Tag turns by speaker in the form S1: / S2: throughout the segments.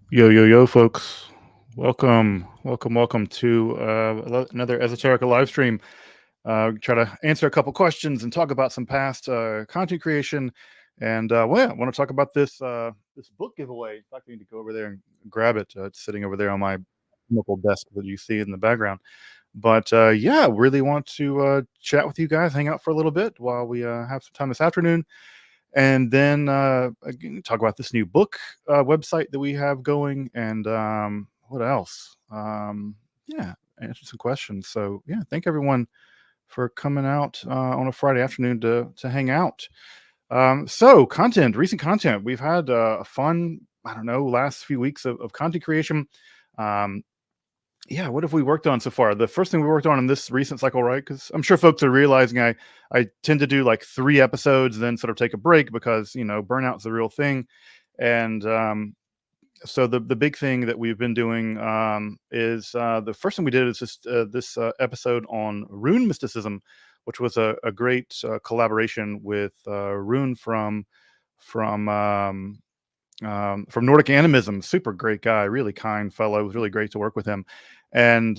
S1: Yo, yo, yo, folks. Welcome to another Esoterica live stream. Try to answer a couple questions and talk about some past content creation. And I want to talk about this book giveaway. In fact, I need to go over there and grab it. It's sitting over there on my local desk that you see in the background. But really want to chat with you guys, hang out for a little bit while we have some time this afternoon, and then again, talk about this new book website that we have going, and what else? Yeah, answer some questions. So yeah, thank everyone for coming out on a Friday afternoon to hang out. So recent content. We've had a fun, I don't know, last few weeks of content creation. Um, yeah, what have we worked on so far? The first thing we worked on in this recent cycle, right? Because I'm sure folks are realizing I tend to do like 3 episodes, then sort of take a break because burnout's the real thing. And so the big thing that we've been doing is the first thing we did is just this episode on rune mysticism, which was a great collaboration with Rune from Nordic Animism. Super great guy, really kind fellow. It was really great to work with him. And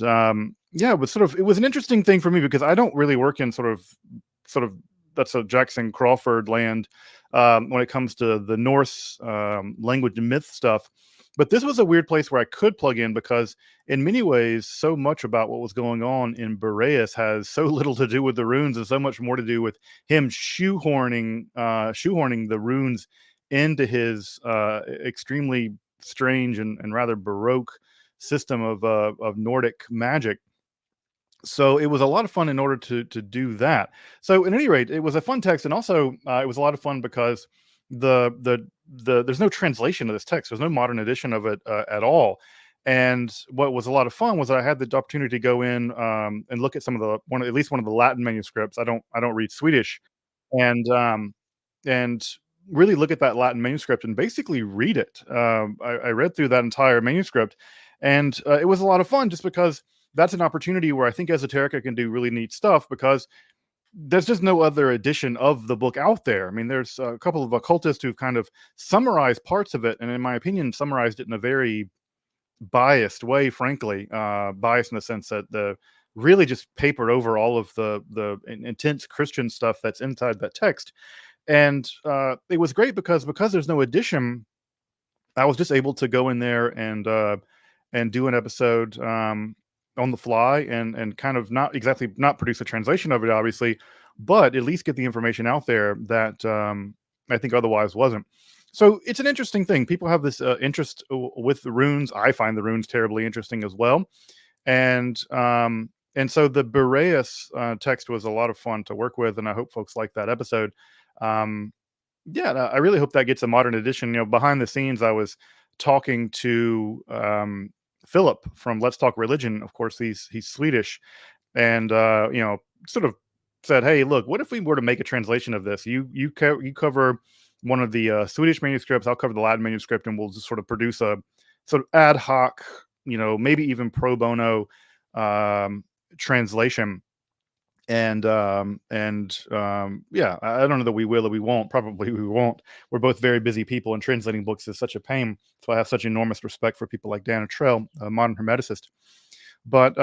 S1: yeah, it was an interesting thing for me because I don't really work in sort of that's a Jackson Crawford land when it comes to the Norse language and myth stuff. But this was a weird place where I could plug in because, in many ways, so much about what was going on in Boreas has so little to do with the runes and so much more to do with him shoehorning the runes into his extremely strange and rather baroque system of Nordic magic. So it was a lot of fun in order to do that. So at any rate, it was a fun text, and also it was a lot of fun because there's no translation of this text. There's no modern edition of it at all. And what was a lot of fun was I had the opportunity to go in and look at at least one of the Latin manuscripts. I don't read Swedish, and and really look at that Latin manuscript and basically read it. I read through that entire manuscript, and it was a lot of fun just because that's an opportunity where I think Esoterica can do really neat stuff because there's just no other edition of the book out there. I mean, there's a couple of occultists who've kind of summarized parts of it, and in my opinion, summarized it in a very biased way, frankly, biased in the sense that the really just papered over all of the intense Christian stuff that's inside that text. And it was great because there's no edition. I was just able to go in there and do an episode on the fly and kind of not produce a translation of it, obviously, but at least get the information out there that I think otherwise wasn't. So it's an interesting thing. People have this interest with the runes. I find the runes terribly interesting as well, and so the Boreas text was a lot of fun to work with, and I hope folks like that episode. Um, yeah, I really hope that gets a modern edition. Behind the scenes, I was talking to Philip from Let's Talk Religion. Of course, he's Swedish, and sort of said, "Hey, look, what if we were to make a translation of this? You cover one of the Swedish manuscripts, I'll cover the Latin manuscript, and we'll just sort of produce a sort of ad hoc, maybe even pro bono um, translation." Yeah, I don't know that we will or we won't. Probably we won't. We're both very busy people, and translating books is such a pain. So I have such enormous respect for people like Dan Trell, a modern hermeticist. But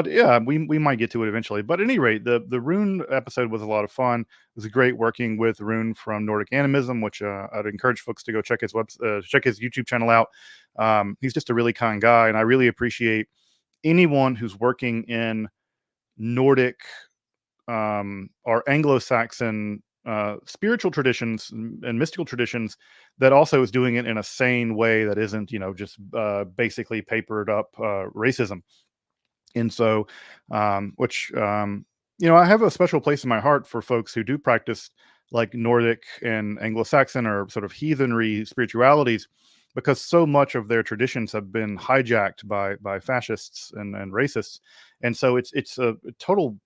S1: yeah, we might get to it eventually. But at any rate, the Rune episode was a lot of fun. It was great working with Rune from Nordic Animism, which I'd encourage folks to go check his YouTube channel out. He's just a really kind guy, and I really appreciate anyone who's working in Nordic or Anglo-Saxon spiritual traditions and mystical traditions that also is doing it in a sane way that isn't, just basically papered up racism. And so, which I have a special place in my heart for folks who do practice like Nordic and Anglo-Saxon or sort of heathenry spiritualities, because so much of their traditions have been hijacked by fascists and racists, and so it's a total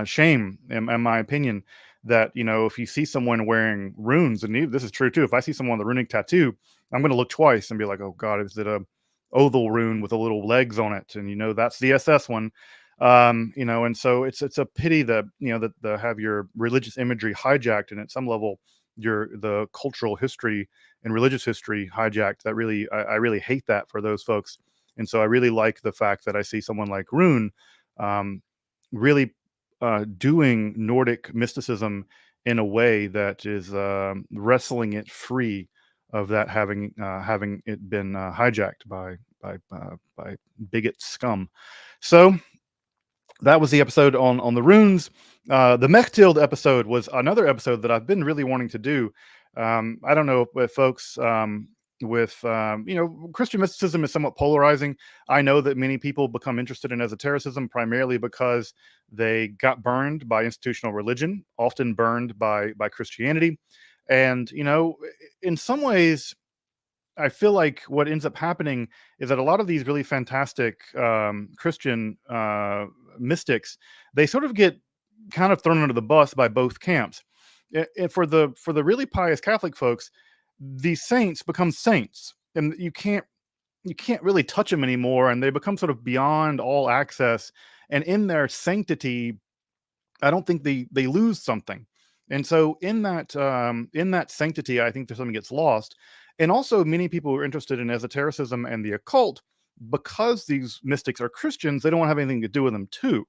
S1: shame, in my opinion, that if you see someone wearing runes, and this is true too. If I see someone with a runic tattoo, I'm going to look twice and be like, "Oh God, is it a oval rune with a little legs on it?" And that's the SS one. And so it's a pity that that they have your religious imagery hijacked, and at some level, the cultural history and religious history hijacked. That really, I really hate that for those folks. And so I really like the fact that I see someone like Rune um, really doing Nordic mysticism in a way that is wrestling it free of that having it been hijacked by bigot scum. So that was the episode on the runes. The Mechthild episode was another episode that I've been really wanting to do. I don't know if folks Christian mysticism is somewhat polarizing. I know that many people become interested in esotericism primarily because they got burned by institutional religion, often burned by Christianity, and in some ways I feel like what ends up happening is that a lot of these really fantastic Christian mystics, they sort of get kind of thrown under the bus by both camps. And for the really pious Catholic folks, these saints become saints, and you can't really touch them anymore, and they become sort of beyond all access. And in their sanctity, I don't think they lose something. And so in that sanctity, I think there's something gets lost. And also many people who are interested in esotericism and the occult, because these mystics are Christians, they don't want to have anything to do with them too.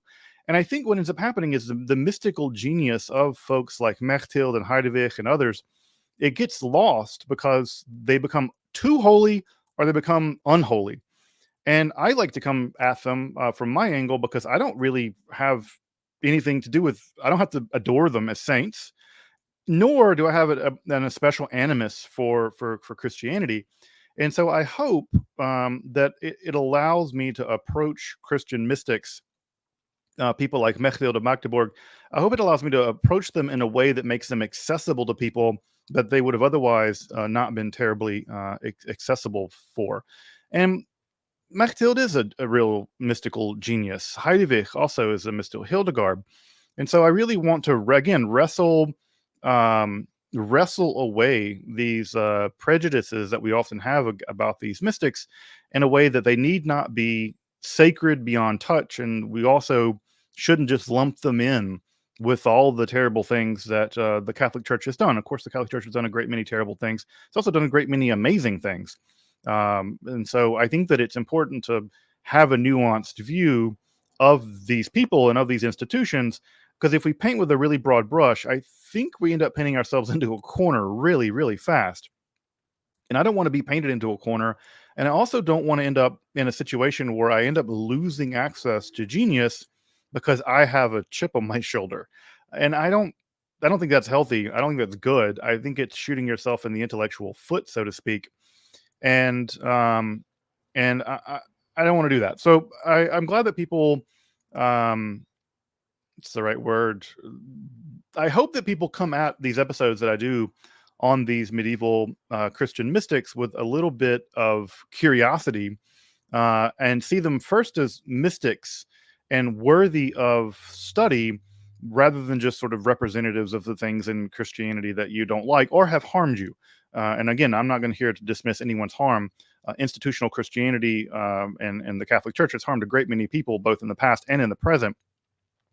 S1: And I think what ends up happening is the mystical genius of folks like Mechthild and Heidevich and others, it gets lost because they become too holy or they become unholy. And I like to come at them from my angle because I don't really have anything to do with. I don't have to adore them as saints, nor do I have a special animus for Christianity. And so I hope that it allows me to approach Christian mystics, people like Mechthild of Magdeburg. I hope it allows me to approach them in a way that makes them accessible to people that they would have otherwise not been terribly accessible for. And Mechthild is a real mystical genius. Heidevich also is a mystical Hildegard. And so I really want to again wrestle away these prejudices that we often have about these mystics in a way that they need not be sacred beyond touch, and we also shouldn't just lump them in with all the terrible things that the Catholic Church has done. Of course, the Catholic Church has done a great many terrible things. It's also done a great many amazing things, and so I think that it's important to have a nuanced view of these people and of these institutions, because if we paint with a really broad brush, I think we end up painting ourselves into a corner really, really fast. And I don't want to be painted into a corner. And I also don't want to end up in a situation where I end up losing access to genius because I have a chip on my shoulder. And I don't think that's healthy. I don't think that's good. I think it's shooting yourself in the intellectual foot, so to speak. And I don't want to do that. So I'm glad that people it's the right word. I hope that people come at these episodes that I do on these medieval Christian mystics with a little bit of curiosity, and see them first as mystics and worthy of study rather than just sort of representatives of the things in Christianity that you don't like or have harmed you. And again, I'm not going to here to dismiss anyone's harm. Institutional Christianity and the Catholic Church has harmed a great many people, both in the past and in the present.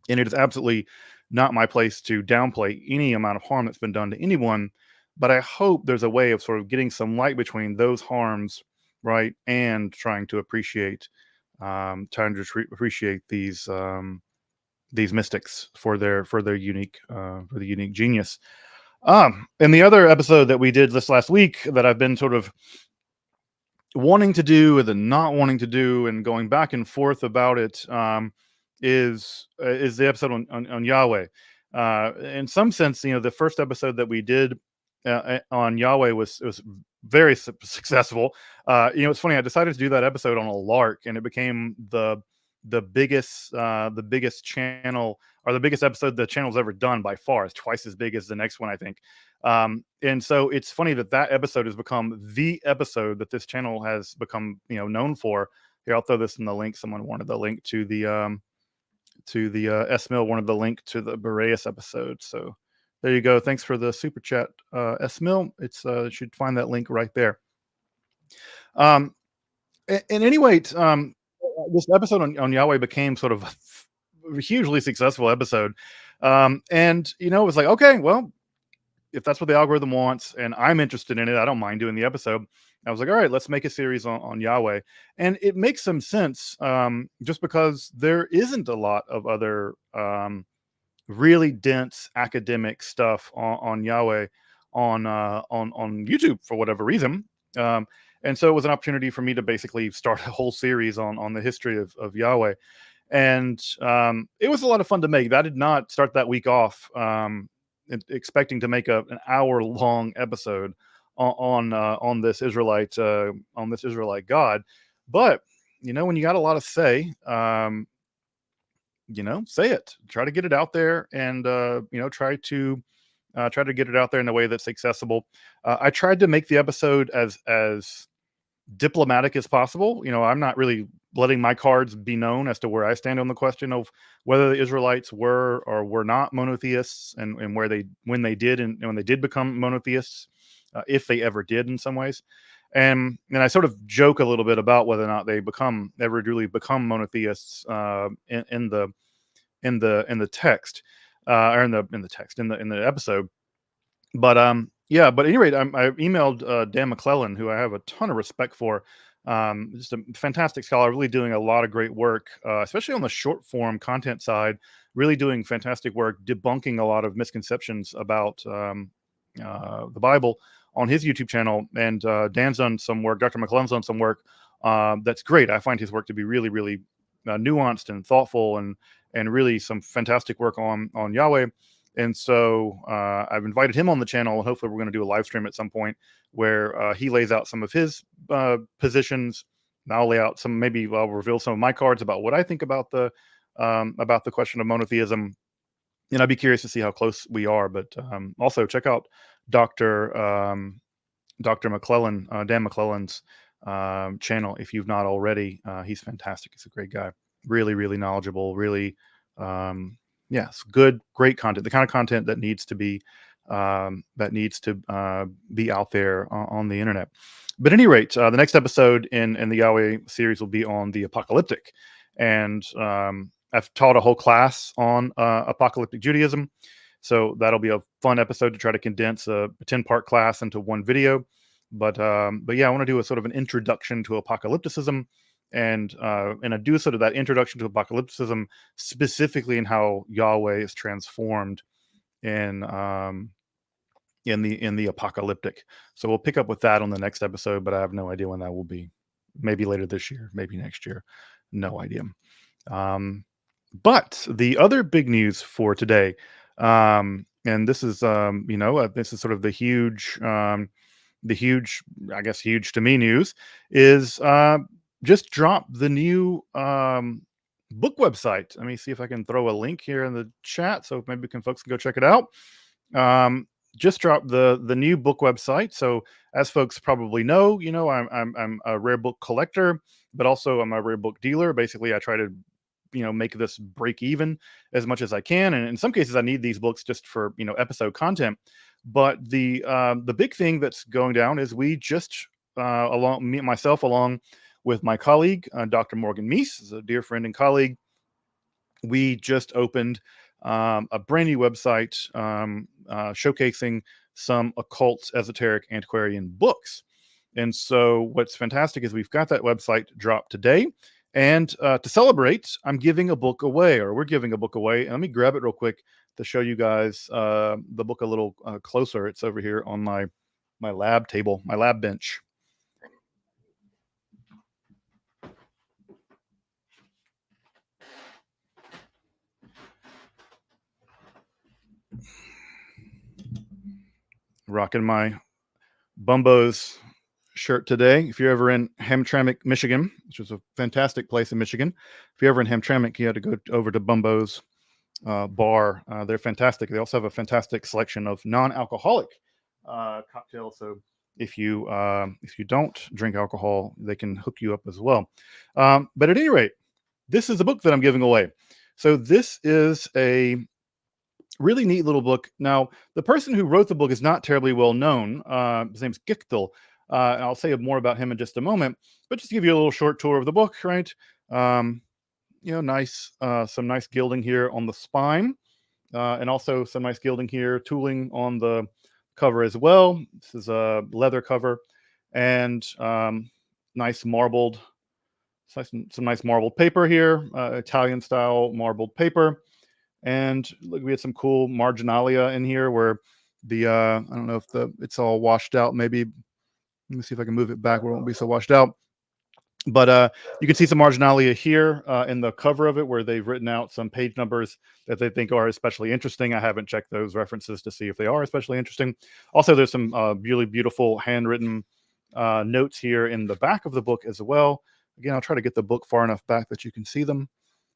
S1: And it is absolutely not my place to downplay any amount of harm that's been done to anyone. But I hope there's a way of sort of getting some light between those harms, right, and trying to appreciate these mystics for their unique genius. In the other episode that we did this last week that I've been sort of wanting to do and then not wanting to do and going back and forth about it, is the episode on Yahweh. In some sense, the first episode that we did on Yahweh was very successful. It's funny. I decided to do that episode on a lark, and it became the biggest channel, or the biggest episode the channel's ever done by far. It's twice as big as the next one, I think. And so it's funny that episode has become the episode that this channel has become known for. Here, I'll throw this in the link. Someone wanted the link to the S Mill, wanted the link to the Boreas episode. So there you go. Thanks for the super chat, S Mill. It's you should find that link right there. And anyway, this episode on Yahweh became sort of a hugely successful episode. And it was like, okay, well, if that's what the algorithm wants and I'm interested in it, I don't mind doing the episode. I was like, all right, let's make a series on Yahweh. And it makes some sense, just because there isn't a lot of other really dense academic stuff on Yahweh on YouTube for whatever reason. Um, and so it was an opportunity for me to basically start a whole series on the history of Yahweh. And it was a lot of fun to make. I did not start that week off expecting to make an hour long episode on this Israelite God, but when you got a lot to say, say it. Try to get it out there, and try to get it out there in a way that's accessible. I tried to make the episode as diplomatic as possible. I'm not really letting my cards be known as to where I stand on the question of whether the Israelites were or were not monotheists, and when they did and when they did become monotheists, if they ever did in some ways. And I sort of joke a little bit about whether or not they ever really become monotheists in the text, or in the episode. But yeah, but at any rate, I emailed Dan McClellan, who I have a ton of respect for. Just a fantastic scholar, really doing a lot of great work, especially on the short form content side. Really doing fantastic work, debunking a lot of misconceptions about the Bible on his YouTube channel. And Dan's done some work. Dr. McClellan's done some work that's great. I find his work to be really, really nuanced and thoughtful, and really some fantastic work on Yahweh. And so I've invited him on the channel, and hopefully we're going to do a live stream at some point where he lays out some of his positions. And I'll lay out some, maybe I'll reveal some of my cards about what I think about the question of monotheism. And I'd be curious to see how close we are. But also check out Dr. McClellan, Dan McClellan's channel if you've not already. He's fantastic. He's a great guy. Really, really knowledgeable. Really, yes, great content. The kind of content that needs to be out there on the internet. But at any rate, the next episode in the Yahweh series will be on the apocalyptic, and I've taught a whole class on apocalyptic Judaism. So that'll be a fun episode to try to condense a 10-part class into one video. But yeah, I want to do a sort of an introduction to apocalypticism, and I do sort of that introduction to apocalypticism specifically in how Yahweh is transformed in the apocalyptic. So we'll pick up with that on the next episode, but I have no idea when that will be. Maybe later this year, maybe next year, no idea. But the other big news for today, and this is this is sort of the huge, I guess huge to me news, is just dropped the new book website. Let me see if I can throw a link here in the chat so maybe folks can go check it out. Just dropped the new book website. So as folks probably know, I'm a rare book collector, but also I'm a rare book dealer. Basically, I try to make this break even as much as I can, and in some cases I need these books just for episode content. But the big thing that's going down is we just along with my colleague Dr. Morgan Meese, is a dear friend and colleague, we just opened a brand new website showcasing some occult, esoteric, antiquarian books. And so what's fantastic is we've got that website dropped today. And to celebrate, I'm giving a book away, or we're giving a book away. And let me grab it real quick to show you guys the book a little closer. It's over here on my lab table, my lab bench. Rocking my Bumbo's shirt today. If you're ever in Hamtramck, Michigan, which is a fantastic place in Michigan, if you're ever in Hamtramck, you have to go over to Bumbo's bar. They're fantastic. They also have a fantastic selection of non-alcoholic cocktails. So if you don't drink alcohol, they can hook you up as well. But at any rate, this is a book that I'm giving away. So this is a really neat little book. Now, the person who wrote the book is not terribly well known. His name's Mechthild. I'll say more about him in just a moment, but just to give you a little short tour of the book, right? Nice, some nice gilding here on the spine, and also some nice gilding here, tooling on the cover as well. This is a leather cover, and nice marbled, some nice marbled paper here, Italian style marbled paper. And look, we had some cool marginalia in here where the I don't know if it's all washed out. Maybe let me see if I can move it back where it won't be so washed out. But you can see some marginalia here in the cover of it where they've written out some page numbers that they think are especially interesting. I haven't checked those references to see if they are especially interesting. Also, there's some really beautiful handwritten notes here in the back of the book as well. Again, I'll try to get the book far enough back that you can see them.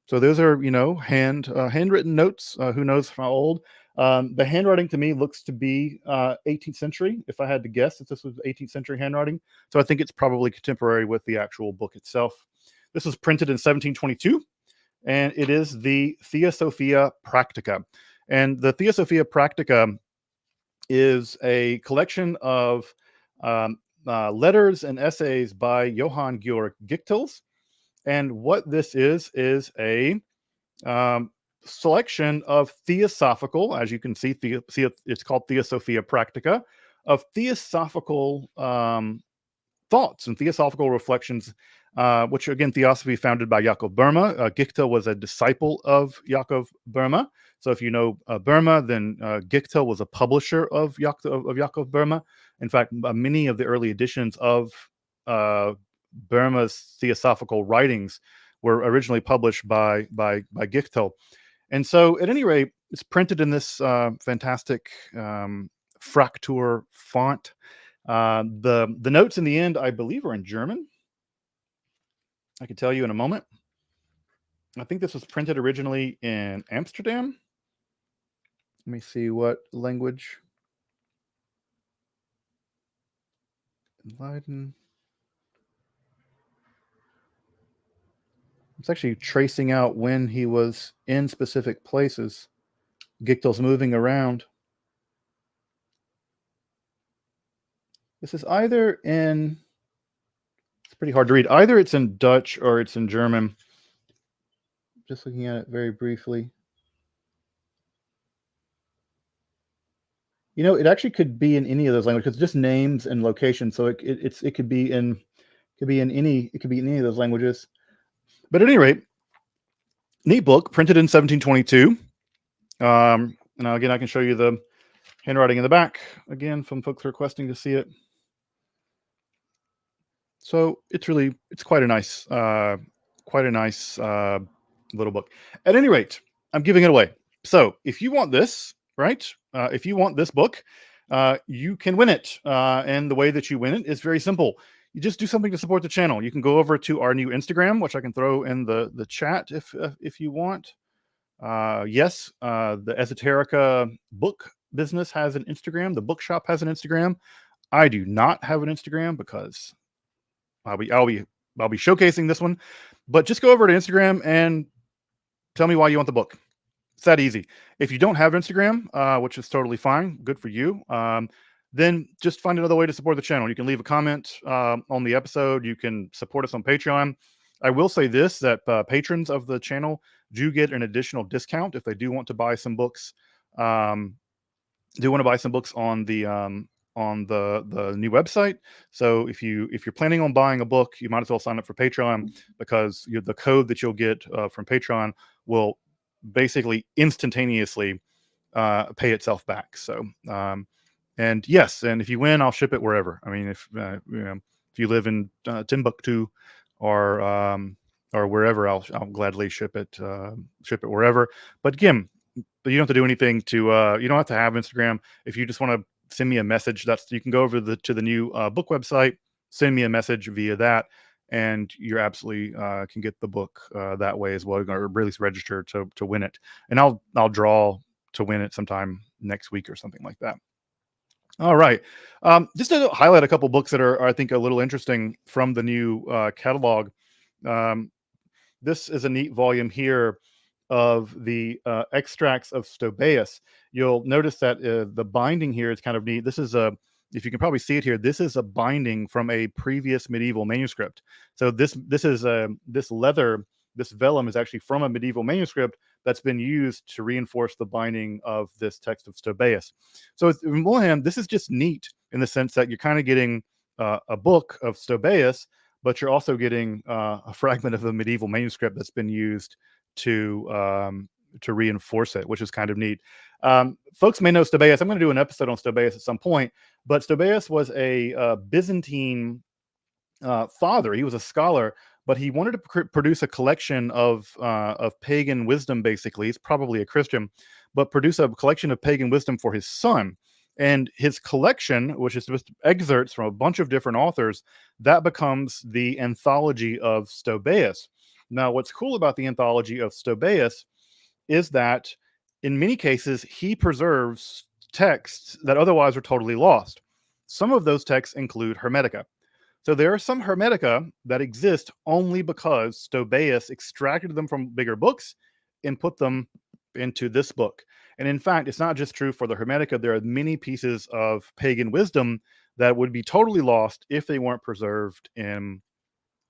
S1: So those are, handwritten notes. Who knows how old? The handwriting to me looks to be 18th century. If I had to guess, if this was 18th century handwriting, so I think it's probably contemporary with the actual book itself. This was printed in 1722, and it is the Theosophia Practica. And the Theosophia Practica is a collection of letters and essays by Johann Georg Gichtels. And what this is a selection of theosophical, as you can see, it's called Theosophia Practica, of theosophical thoughts and theosophical reflections, which again, Theosophy founded by Jakob Boehme. Gichtel was a disciple of Jakob Boehme. So if you know Boehme, then Gichtel was a publisher of Jakob Boehme. In fact, many of the early editions of Boehme's theosophical writings were originally published by Gichtel. And so at any rate, it's printed in this fantastic Fraktur font. The notes in the end, I believe, are in German. I can tell you in a moment. I think this was printed originally in Amsterdam. Let me see what language. Leiden. It's actually tracing out when he was in specific places. Gichtel's moving around. This is either in, it's pretty hard to read. Either it's in Dutch or it's in German. Just looking at it very briefly. You know, it actually could be in any of those languages. It's just names and locations. So it could be in any of those languages. But at any rate, neat book, printed in 1722. And again, I can show you the handwriting in the back again from folks requesting to see it. So it's quite a nice little book. At any rate, I'm giving it away. So if you want this, right? If you want this book, you can win it. And the way that you win it is very simple. You just do something to support the channel. You can go over to our new Instagram, which I can throw in the chat if you want. Yes, the Esoterica book business has an Instagram. The bookshop has an Instagram. I do not have an Instagram because I'll be showcasing this one. But just go over to Instagram and tell me why you want the book. It's that easy. If you don't have Instagram, which is totally fine, good for you, then just find another way to support the channel. You can leave a comment on the episode. You can support us on Patreon. I will say this, that patrons of the channel do get an additional discount if they do want to buy some books. On the new website. So if you're planning on buying a book, you might as well sign up for Patreon, because the code that you'll get from Patreon will basically instantaneously pay itself back. So and yes, and if you win, I'll ship it wherever. I mean, if you live in Timbuktu or wherever, I'll gladly ship it wherever. But again, you don't have to do anything to you don't have to have Instagram. If you just want to send me a message, you can go over to the new book website, send me a message via that, and you're absolutely can get the book that way as well, or at least register to win it. And I'll draw to win it sometime next week or something like that. All right, just to highlight a couple books that are I think a little interesting from the new catalog. This is a neat volume here of the extracts of Stobaeus. You'll notice that the binding here is kind of neat. This is if you can probably see it here, this is a binding from a previous medieval manuscript. So this vellum is actually from a medieval manuscript, that's been used to reinforce the binding of this text of Stobaeus. So on one hand, this is just neat in the sense that you're kind of getting a book of Stobaeus, but you're also getting a fragment of a medieval manuscript that's been used to reinforce it, which is kind of neat. Folks may know Stobaeus. I'm going to do an episode on Stobaeus at some point, but Stobaeus was a Byzantine father. He was a scholar, but he wanted to produce a collection of pagan wisdom. Basically, he's probably a Christian, but produce a collection of pagan wisdom for his son. And his collection, which is just excerpts from a bunch of different authors, that becomes the anthology of Stobaeus. Now, what's cool about the anthology of Stobaeus is that in many cases he preserves texts that otherwise are totally lost. Some of those texts include Hermetica. So there are some Hermetica that exist only because Stobaeus extracted them from bigger books and put them into this book. And in fact, it's not just true for the Hermetica. There are many pieces of pagan wisdom that would be totally lost if they weren't preserved in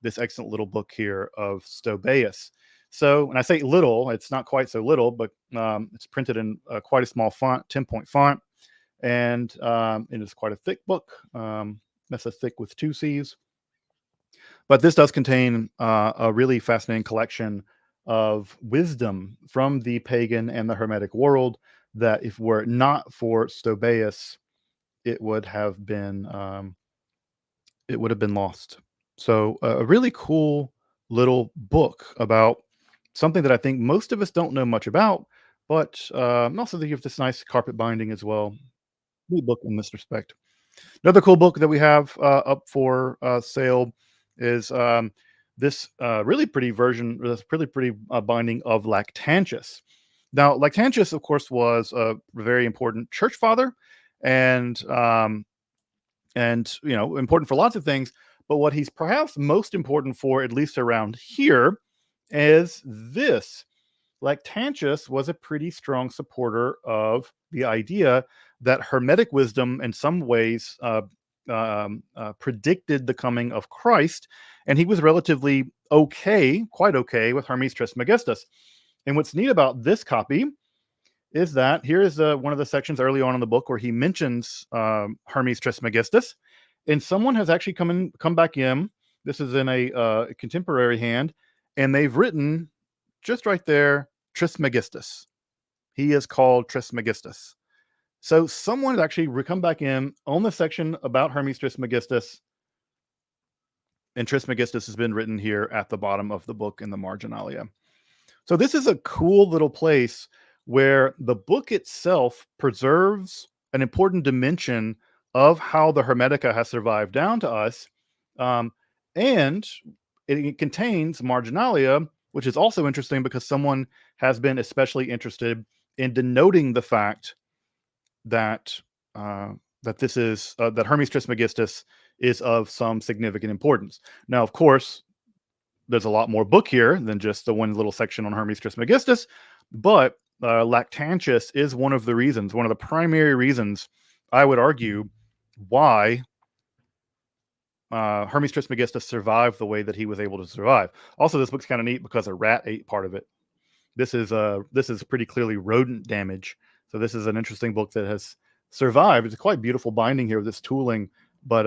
S1: this excellent little book here of Stobaeus. So, and I say little, it's not quite so little, but it's printed in quite a small font, 10-point font, and it is quite a thick book. That's a thick with 2 C's. But this does contain a really fascinating collection of wisdom from the pagan and the Hermetic world that, if were it not for Stobaeus, it would have been lost. So a really cool little book about something that I think most of us don't know much about, but also they have this nice carpet binding as well. Neat book in this respect. Another cool book that we have up for sale is this really pretty version, this really pretty binding of Lactantius. Now, Lactantius, of course, was a very important church father, and important for lots of things. But what he's perhaps most important for, at least around here, is this. Lactantius was a pretty strong supporter of the idea that Hermetic wisdom, in some ways, predicted the coming of Christ, and he was relatively quite okay, with Hermes Trismegistus. And what's neat about this copy is that here is one of the sections early on in the book where he mentions Hermes Trismegistus, and someone has actually come back in. This is in a contemporary hand, and they've written just right there, Trismegistus. He is called Trismegistus. So someone has actually come back in on the section about Hermes Trismegistus, and Trismegistus has been written here at the bottom of the book in the marginalia. So this is a cool little place where the book itself preserves an important dimension of how the Hermetica has survived down to us, and it contains marginalia, which is also interesting because someone has been especially interested in denoting the fact that that Hermes Trismegistus is of some significant importance. Now, of course, there's a lot more book here than just the one little section on Hermes Trismegistus, but Lactantius is one of the primary reasons, I would argue, why Hermes Trismegistus survived the way that he was able to survive. Also, this book's kind of neat because a rat ate part of it. This is pretty clearly rodent damage. So this is an interesting book that has survived. It's a quite beautiful binding here with this tooling, but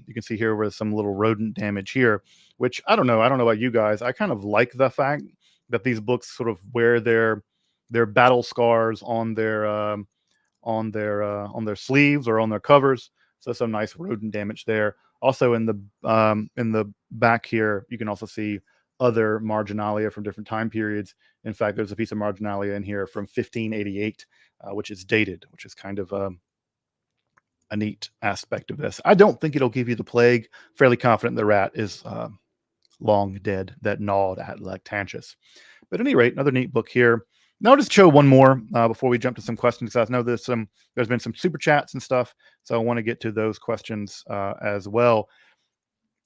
S1: you can see here where some little rodent damage here, which I don't know about you guys. I kind of like the fact that these books sort of wear their battle scars on their sleeves or on their covers. So some nice rodent damage there. Also in the back here, you can also see other marginalia from different time periods. In fact, there's a piece of marginalia in here from 1588, which is dated, which is kind of a neat aspect of this. I don't think it'll give you the plague. Fairly confident the rat is long dead that gnawed at Lactantius. But at any rate, another neat book here. Now I'll just show one more before we jump to some questions. I know there's been some super chats and stuff, so I want to get to those questions as well.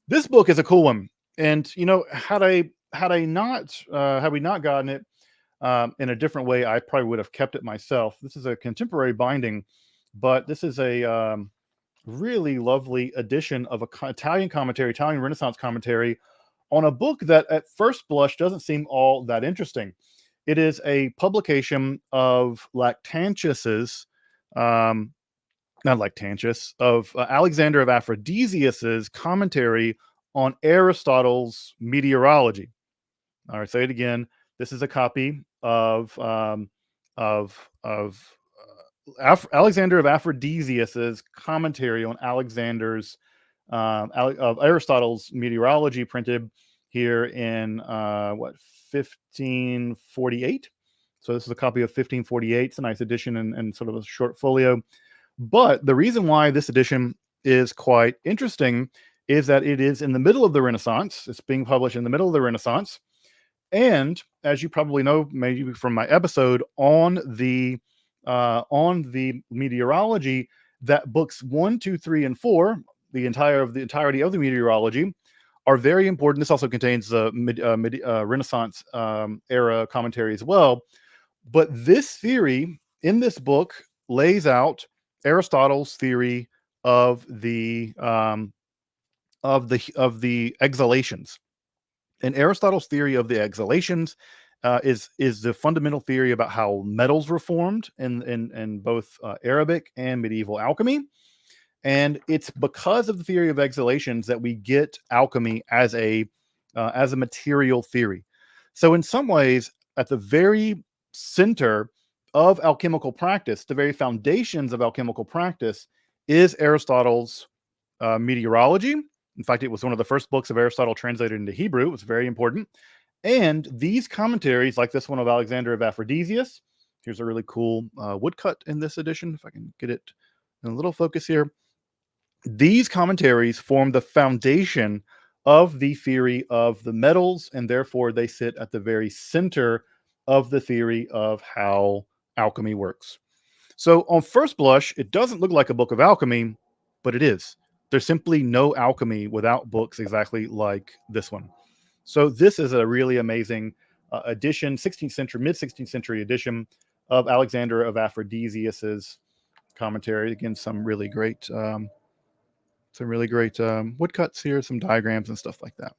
S1: This book is a cool one, and had we not gotten it in a different way, I probably would have kept it myself. This is a contemporary binding, but this is a really lovely edition of Italian Renaissance commentary on a book that at first blush doesn't seem all that interesting. It is a publication of Lactantius's, not Lactantius, of Alexander of Aphrodisias's commentary on Aristotle's meteorology. All right, say it again. This is a copy of Alexander of Aphrodisias's commentary on of Aristotle's meteorology, printed here in what, 1548. So this is a copy of 1548. It's a nice edition and sort of a short folio. But the reason why this edition is quite interesting is that it is in the middle of the Renaissance. It's being published in the middle of the Renaissance. And as you probably know, maybe from my episode on the meteorology, that books 1, 2, 3, and 4, the entirety of the meteorology, are very important. This also contains the Renaissance era commentary as well. But this theory in this book lays out Aristotle's theory of the exhalations. And Aristotle's theory of the exhalations is the fundamental theory about how metals were formed in both Arabic and medieval alchemy. And it's because of the theory of exhalations that we get alchemy as a material theory. So in some ways, at the very center of alchemical practice, the very foundations of alchemical practice, is Aristotle's meteorology. In fact, it was one of the first books of Aristotle translated into Hebrew. It was very important. And these commentaries, like this one of Alexander of Aphrodisias, here's a really cool woodcut in this edition, if I can get it in a little focus here. These commentaries form the foundation of the theory of the metals, and therefore they sit at the very center of the theory of how alchemy works. So on first blush, it doesn't look like a book of alchemy, but it is. There's simply no alchemy without books exactly like this one. So this is a really amazing edition, 16th century, mid-16th century edition of Alexander of Aphrodisias's commentary. Again, some really great woodcuts here, some diagrams and stuff like that.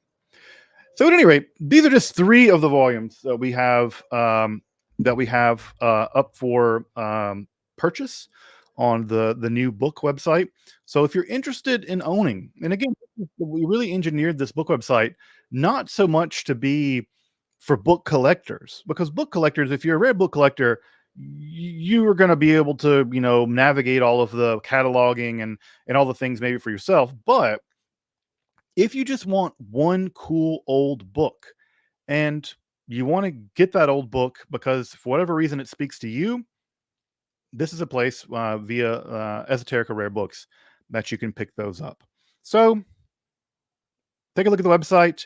S1: So at any rate, these are just 3 of the volumes that we have up for purchase on the new book website. So if you're interested in owning, and again, we really engineered this book website not so much to be for book collectors, because book collectors, if you're a rare book collector, you are going to be able to, navigate all of the cataloging and all the things maybe for yourself. But if you just want one cool old book and you want to get that old book because for whatever reason it speaks to you, this is a place via Esoterica Rare Books that you can pick those up. So take a look at the website.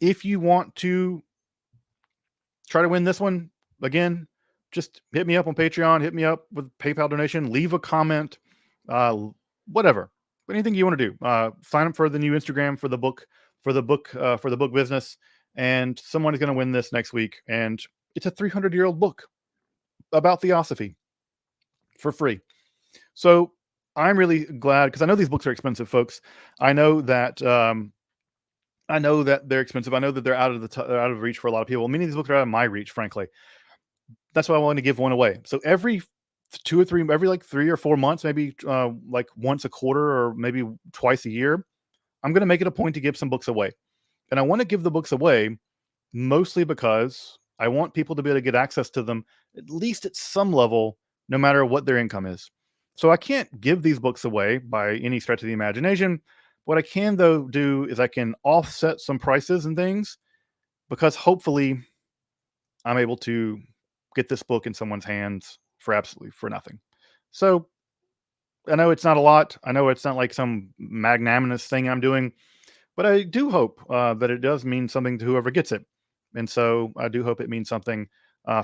S1: If you want to try to win this one, again, just hit me up on Patreon, hit me up with PayPal donation, leave a comment, whatever, anything you want to do. Sign up for the new Instagram for the book business, and someone is going to win this next week. And it's a 300-year-old book about Theosophy for free. So I'm really glad, because I know these books are expensive, folks. I know that they're expensive. I know that they're out of reach for a lot of people. Many of these books are out of my reach, frankly. That's why I wanted to give one away. So every 3 or 4 months, maybe like once a quarter or maybe twice a year, I'm going to make it a point to give some books away. And I want to give the books away mostly because I want people to be able to get access to them, at least at some level, no matter what their income is. So I can't give these books away by any stretch of the imagination. What I can, though, do is I can offset some prices and things, because hopefully I'm able to get this book in someone's hands for nothing. So I know it's not a lot. I know it's not like some magnanimous thing I'm doing, but I do hope that it does mean something to whoever gets it. And so I do hope it means something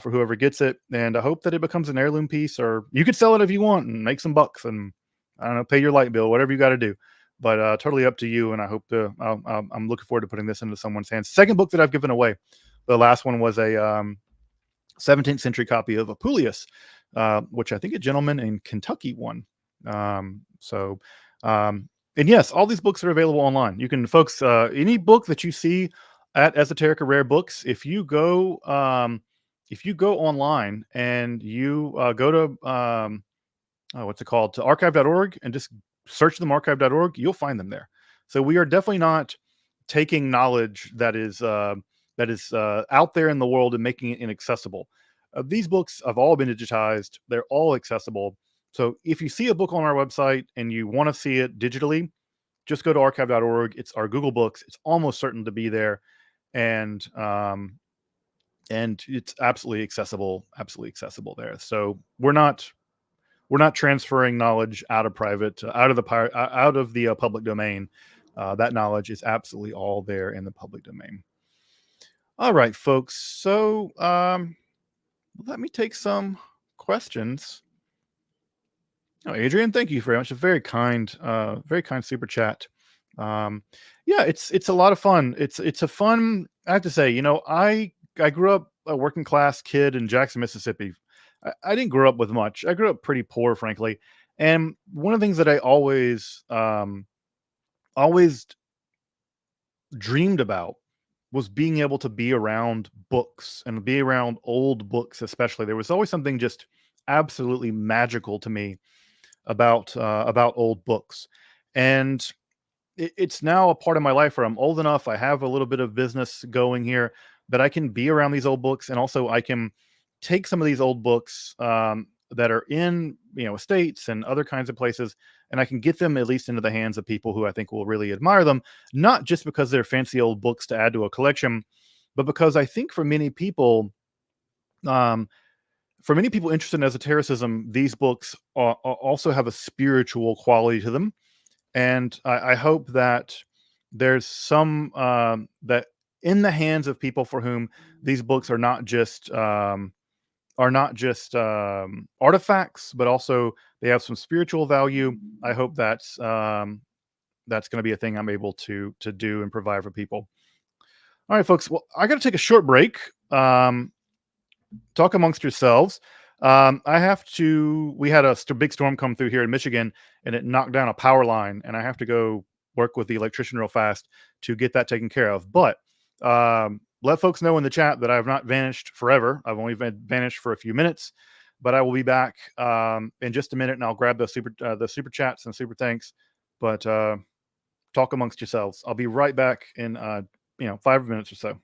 S1: for whoever gets it. And I hope that it becomes an heirloom piece, or you could sell it if you want and make some bucks and, I don't know, pay your light bill, whatever you got to do. But totally up to you. And I hope I'm looking forward to putting this into someone's hands. Second book that I've given away. The last one was a 17th century copy of Apuleius, which I think a gentleman in Kentucky won. And yes, all these books are available online. You can, folks, any book that you see at Esoterica Rare Books. If you go online and you go to what's it called, to archive.org, and just search them archive.org, you'll find them there. So we are definitely not taking knowledge that is out there in the world and making it inaccessible. These books have all been digitized; they're all accessible. So if you see a book on our website and you want to see it digitally, just go to archive.org. It's our Google Books. It's almost certain to be there, and it's absolutely accessible there. So we're not transferring knowledge out of private, out of the public domain. That knowledge is absolutely all there in the public domain. All right, folks. So let me take some questions. Oh, Adrian, thank you very much. A very kind super chat. Um, yeah, it's a lot of fun. It's a fun. I have to say, I grew up a working class kid in Jackson, Mississippi. I didn't grow up with much. I grew up pretty poor, frankly. And one of the things that I always dreamed about was being able to be around books and be around old books, especially. There was always something just absolutely magical to me about old books, and it's now a part of my life where I'm old enough. I have a little bit of business going here that I can be around these old books, and also I can take some of these old books that are in estates and other kinds of places, and I can get them at least into the hands of people who I think will really admire them, not just because they're fancy old books to add to a collection, but because I think um, for many people interested in esotericism, these books also have a spiritual quality to them, and I hope that there's some that in the hands of people for whom these books are not just artifacts, but also they have some spiritual value. I hope that's going to be a thing I'm able to do and provide for people. All right, folks. Well, I got to take a short break. Talk amongst yourselves. I have to. We had a big storm come through here in Michigan, and it knocked down a power line, and I have to go work with the electrician real fast to get that taken care of. But let folks know in the chat that I have not vanished forever. I've only been vanished for a few minutes, but I will be back in just a minute, and I'll grab the super chats and super thanks. But talk amongst yourselves. I'll be right back in 5 minutes or so.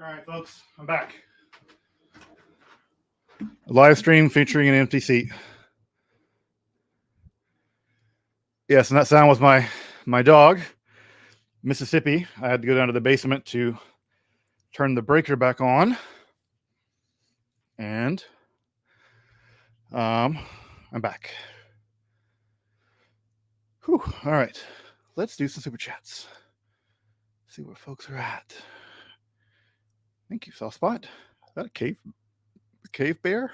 S1: All right, folks, I'm back. A live stream featuring an empty seat. Yes, and that sound was my dog, Mississippi. I had to go down to the basement to turn the breaker back on, and I'm back. Whew. All right, let's do some super chats. See where folks are at. Thank you, Soft Spot. Is that a cave bear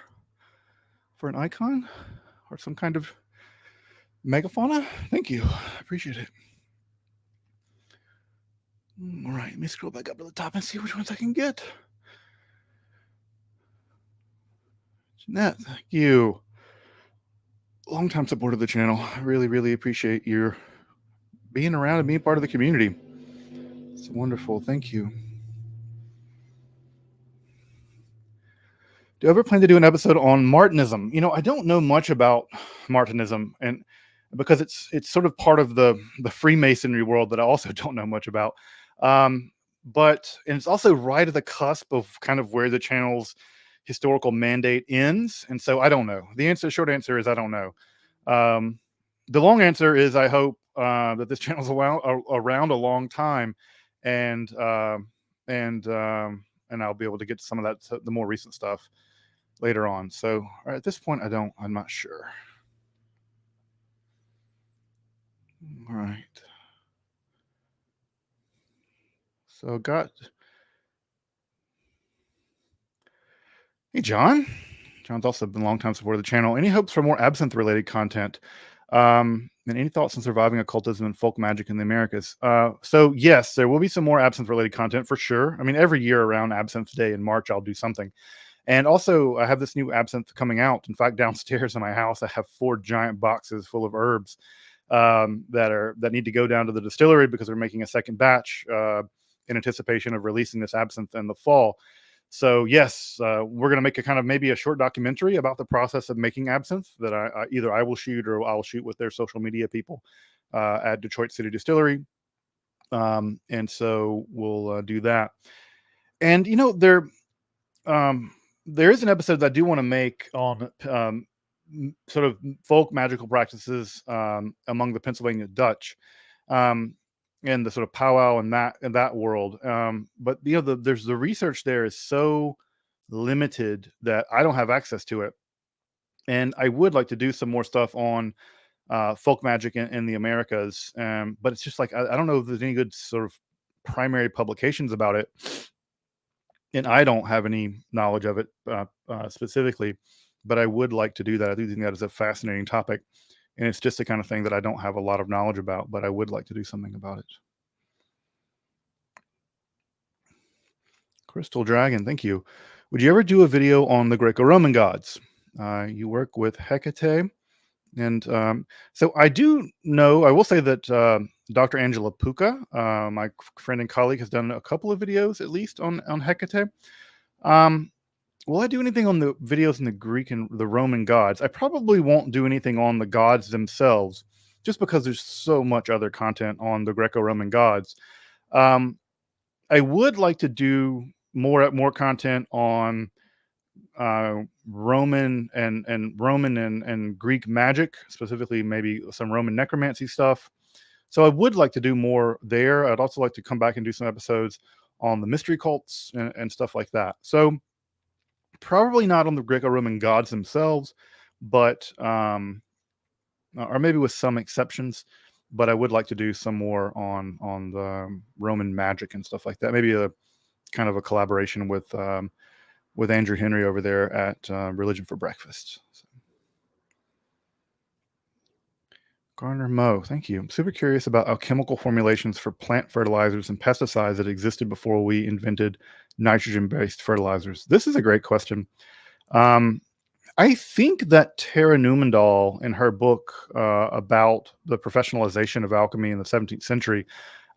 S1: for an icon or some kind of megafauna? Thank you. I appreciate it. All right, let me scroll back up to the top and see which ones I can get. Jeanette, thank you. Long-time supporter of the channel. I really, really appreciate your being around and being part of the community. It's wonderful. Thank you. Do you ever plan to do an episode on Martinism? You know, I don't know much about Martinism, and because it's sort of part of the Freemasonry world that I also don't know much about. But it's also right at the cusp of kind of where the channel's historical mandate ends, and so I don't know. The short answer is I don't know. The long answer is I hope that this channel's around a long time, and I'll be able to get to some of that, the more recent stuff later on. So at this point, I'm not sure. All right. So hey, John. John's also been a long time supporter of the channel. Any hopes for more absinthe related content? And any thoughts on surviving occultism and folk magic in the Americas? So yes, there will be some more absinthe related content for sure. I mean, every year around Absinthe Day in March, I'll do something. And also, I have this new absinthe coming out. In fact, downstairs in my house, I have 4 giant boxes full of herbs that need to go down to the distillery because we're making a second batch in anticipation of releasing this absinthe in the fall. So yes, we're going to make a kind of maybe a short documentary about the process of making absinthe that either I will shoot or I'll shoot with their social media people at Detroit City Distillery. And so we'll do that. And you know, there is an episode that I do want to make on sort of folk magical practices among the Pennsylvania Dutch, and the sort of powwow and that world. But you know, there's the research there is so limited that I don't have access to it, and I would like to do some more stuff on folk magic in the Americas. But it's just like I don't know if there's any good sort of primary publications about it. And I don't have any knowledge of it specifically, but I would like to do that. I do think that is a fascinating topic, and it's just the kind of thing that I don't have a lot of knowledge about, but I would like to do something about it. Crystal Dragon, thank you. Would you ever do a video on the Greco-Roman gods? You work with Hecate, and so I do know. I will say that Dr. Angela Puka, my friend and colleague, has done a couple of videos at least on Hecate. Will I do anything on the videos in the Greek and the Roman gods? I probably won't do anything on the gods themselves, just because there's so much other content on the Greco-Roman gods. I would like to do more content on Roman and Greek magic, specifically maybe some Roman necromancy stuff. So I would like to do more there. I'd also like to come back and do some episodes on the mystery cults and stuff like that. So probably not on the Greco-Roman gods themselves, but or maybe with some exceptions. But I would like to do some more on the Roman magic and stuff like that. Maybe a kind of a collaboration with Andrew Henry over there at Religion for Breakfast. So. Garner Moe, thank you. I'm super curious about alchemical formulations for plant fertilizers and pesticides that existed before we invented nitrogen-based fertilizers. This is a great question. I think that Tara Newmandahl, in her book about the professionalization of alchemy in the 17th century,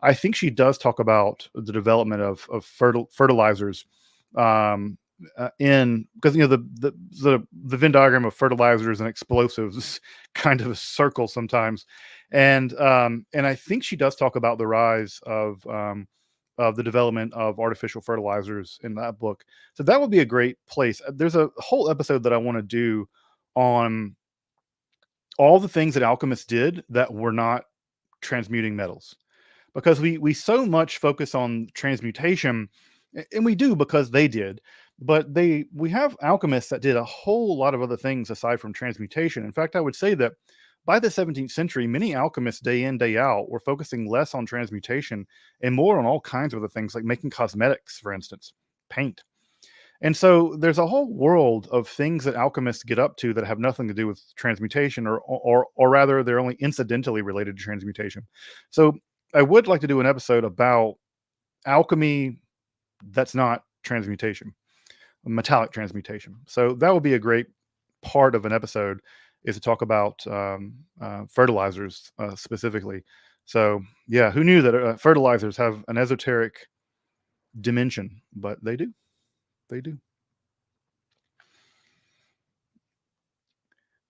S1: I think she does talk about the development of fertilizers because you know the Venn diagram of fertilizers and explosives is kind of a circle sometimes, and I think she does talk about the rise of of the development of artificial fertilizers in that book. So that would be a great place. There's a whole episode that I want to do on all the things that alchemists did that were not transmuting metals, because we so much focus on transmutation, and we do because they did, but they we have alchemists that did a whole lot of other things aside from transmutation. In fact, I would say that by the 17th century, many alchemists day in day out were focusing less on transmutation and more on all kinds of other things, like making cosmetics, for instance, paint. And so there's a whole world of things that alchemists get up to that have nothing to do with transmutation, or rather they're only incidentally related to transmutation. So I would like to do an episode about alchemy that's not transmutation, metallic transmutation. So that would be a great part of an episode, is to talk about fertilizers specifically. So yeah, who knew that fertilizers have an esoteric dimension? But they do. They do.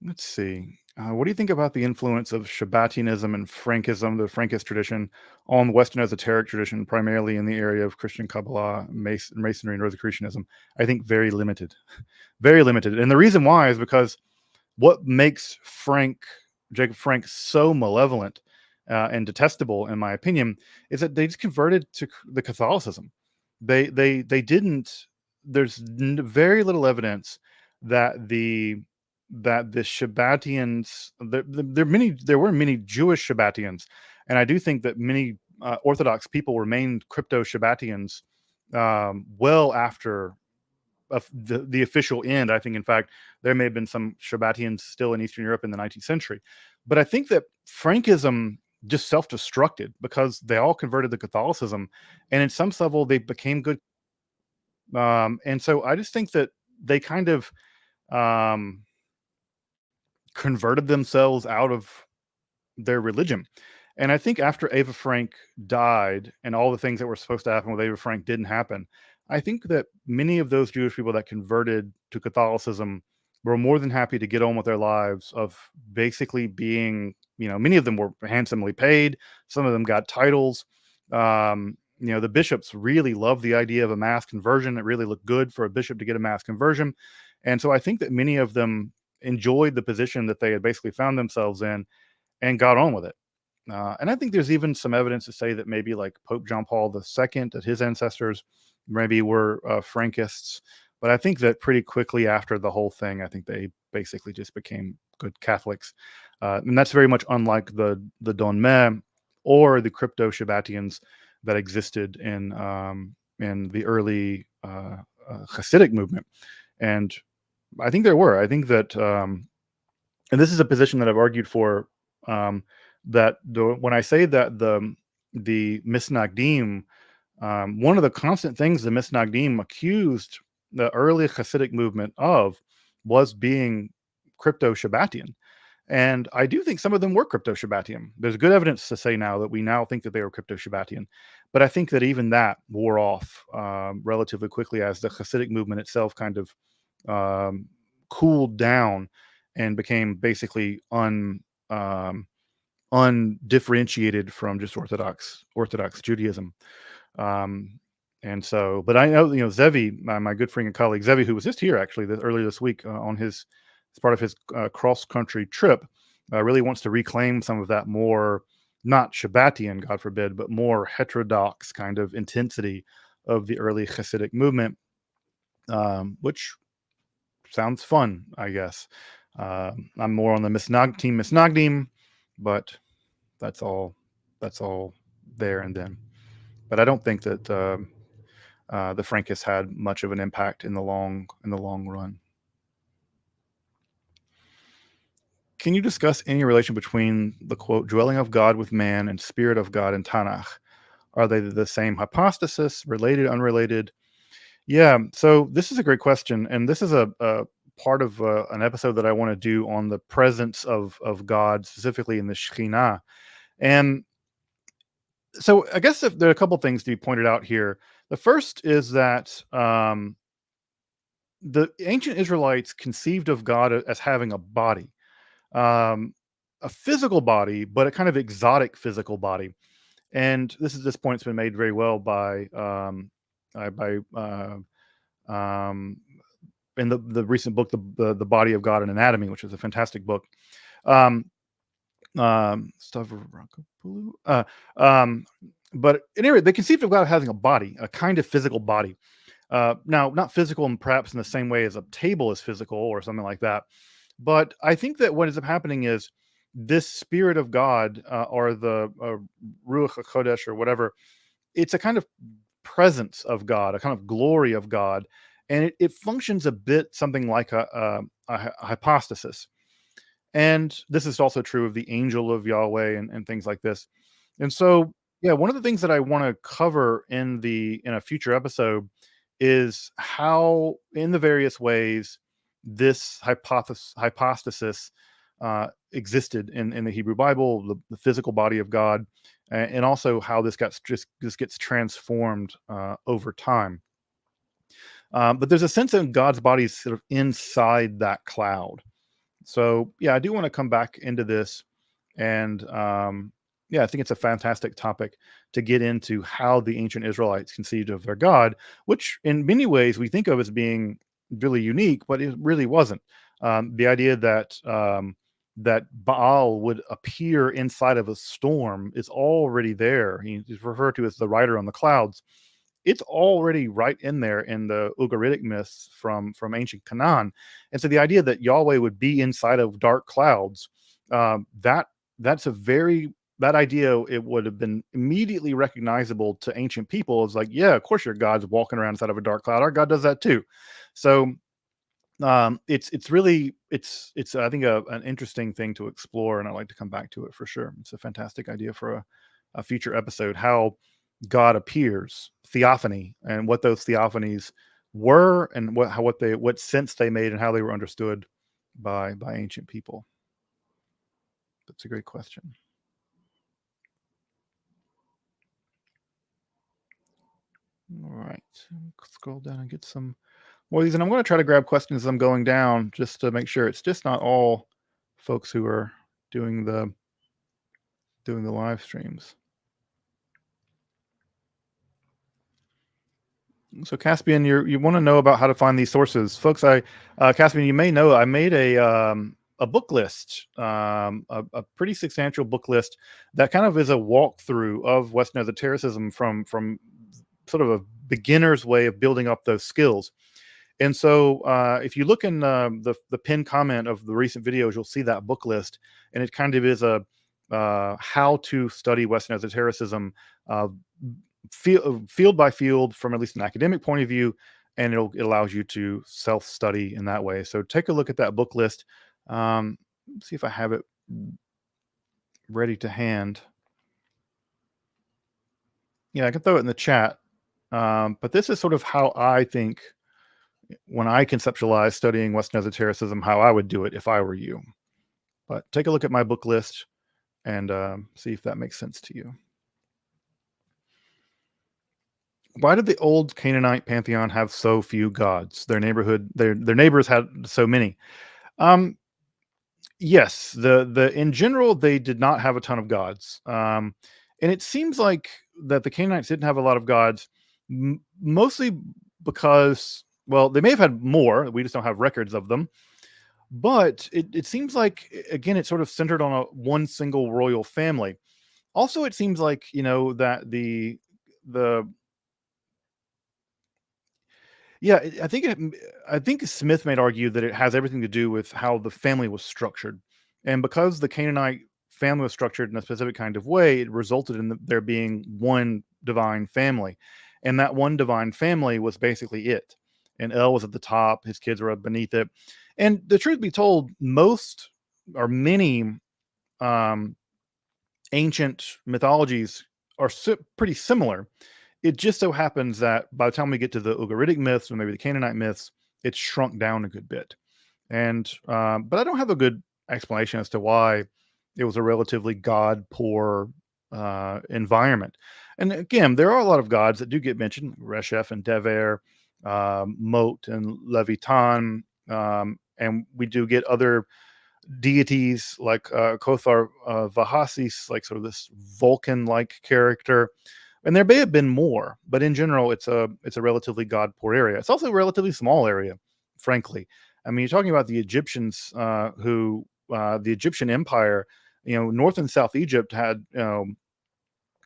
S1: Let's see. What do you think about the influence of Shabbatianism and Frankism, the Frankist tradition, on Western esoteric tradition, primarily in the area of Christian Kabbalah, Masonry, and Rosicrucianism? I think very limited, very limited. And the reason why is because what makes Jacob Frank, so malevolent and detestable, in my opinion, is that they just converted to the Catholicism. They didn't. There's very little evidence that the Shabbatians, there were many Jewish Shabbatians, and I do think that many Orthodox people remained crypto Shabbatians well after of the official end. I think, in fact, there may have been some Shabbatians still in Eastern Europe in the 19th century. But I think that Frankism just self-destructed because they all converted to Catholicism, and in some level they became good. And so I just think that they kind of um, converted themselves out of their religion. And I think after Ava Frank died and all the things that were supposed to happen with Ava Frank didn't happen, I think that many of those Jewish people that converted to Catholicism were more than happy to get on with their lives of basically being, many of them were handsomely paid. Some of them got titles. The bishops really loved the idea of a mass conversion. It really looked good for a bishop to get a mass conversion. And so I think that many of them enjoyed the position that they had basically found themselves in and got on with it. And I think there's even some evidence to say that maybe like Pope John Paul II, that his ancestors maybe were Frankists. But I think that pretty quickly after the whole thing, I think they basically just became good Catholics. And that's very much unlike the Donme or the crypto Shabbatians that existed in the early Hasidic movement. And I think there were. I think that, and this is a position that I've argued for, that when I say that the Misnagdim, one of the constant things the Misnagdim accused the early Hasidic movement of was being crypto Shabbatian. And I do think some of them were crypto Shabbatian. There's good evidence to say now that we now think that they were crypto Shabbatian. But I think that even that wore off relatively quickly as the Hasidic movement itself kind of cooled down and became basically undifferentiated from just Orthodox Judaism. Um, and so, but I know, Zevi, my good friend and colleague Zevi, who was just here actually earlier this week on as part of his cross country trip, really wants to reclaim some of that more, not Shabbatian, God forbid, but more heterodox kind of intensity of the early Hasidic movement, which sounds fun, I guess. I'm more on the team Misnagdim, but that's all. That's all there and then. But I don't think that the Frankists had much of an impact in the long run. Can you discuss any relation between the quote dwelling of God with man and spirit of God in Tanakh? Are they the same hypostasis, related, unrelated? Yeah. So this is a great question, and this is a part of an episode that I want to do on the presence of God, specifically in the Shekhinah. And so I guess if there are a couple things to be pointed out here. The first is that the ancient Israelites conceived of God as having a body, um, a physical body, but a kind of exotic physical body. And this point's been made very well by by um, in the recent book, the Body of God and Anatomy, which is a fantastic book. Um, Stavropoulos, but anyway, they conceived of God having a body, a kind of physical body. Now, not physical, and perhaps in the same way as a table is physical or something like that. But I think that what ends up happening is this spirit of God, or the Ruach HaKodesh or whatever, it's a kind of presence of God, a kind of glory of God, and it functions a bit something like a hypostasis. And this is also true of the angel of Yahweh and things like this. And so, yeah, one of the things that I want to cover in a future episode is how, in the various ways, this hypostasis existed in the Hebrew Bible, the physical body of God, and also how this gets transformed over time. But there's a sense that God's body is sort of inside that cloud. So yeah, I do want to come back into this, and yeah, I think it's a fantastic topic to get into how the ancient Israelites conceived of their God, which in many ways we think of as being really unique, but it really wasn't. The idea that Baal would appear inside of a storm is already there. He's referred to as the rider on the clouds. It's already right in there in the Ugaritic myths from ancient Canaan. And so the idea that Yahweh would be inside of dark clouds, that that's a very that idea, it would have been immediately recognizable to ancient people as like, yeah, of course your God's walking around inside of a dark cloud. Our God does that too. So it's really it's I think an interesting thing to explore, and I'd like to come back to it for sure. It's a fantastic idea for a future episode, how God appears, theophany, and what those theophanies were, and what sense they made, and how they were understood by ancient people. That's a great question. All right, scroll down and get some more of these, and I'm going to try to grab questions as I'm going down, just to make sure it's just not all folks who are doing the live streams. So Caspian, you want to know about how to find these sources, folks. Caspian, you may know I made a book list, a pretty substantial book list that kind of is a walkthrough of Western esotericism from sort of a beginner's way of building up those skills. And so, if you look in the pinned comment of the recent videos, you'll see that book list, and it kind of is a how to study Western esotericism, uh, field by field, from at least an academic point of view, and it allows you to self study in that way. So take a look at that book list. Let's see if I have it ready to hand. Yeah, I can throw it in the chat. But this is sort of how I think, when I conceptualize studying Western esotericism, how I would do it if I were you. But take a look at my book list and see if that makes sense to you. Why did the old Canaanite pantheon have so few gods? Their neighbors had so many. Yes, the in general they did not have a ton of gods, and it seems like that the Canaanites didn't have a lot of gods, mostly because, well, they may have had more. We just don't have records of them. But it seems like, again, it's sort of centered on one single royal family. Also, it seems like, that the yeah, I think Smith might argue that it has everything to do with how the family was structured, and because the Canaanite family was structured in a specific kind of way, it resulted in there being one divine family, and that one divine family was basically it. And El was at the top; his kids were beneath it. And the truth be told, most or many um, ancient mythologies are pretty similar. It just so happens that by the time we get to the Ugaritic myths, or maybe the Canaanite myths, it's shrunk down a good bit. And but I don't have a good explanation as to why it was a relatively god poor environment. And again, there are a lot of gods that do get mentioned: Reshef and Dever, Mot and Levitan, and we do get other deities like Kothar Vahasis, like sort of this Vulcan-like character. And there may have been more, but in general, it's a relatively God-poor area. It's also a relatively small area, frankly. I mean, you're talking about the Egyptians, who the Egyptian Empire. North and South Egypt had,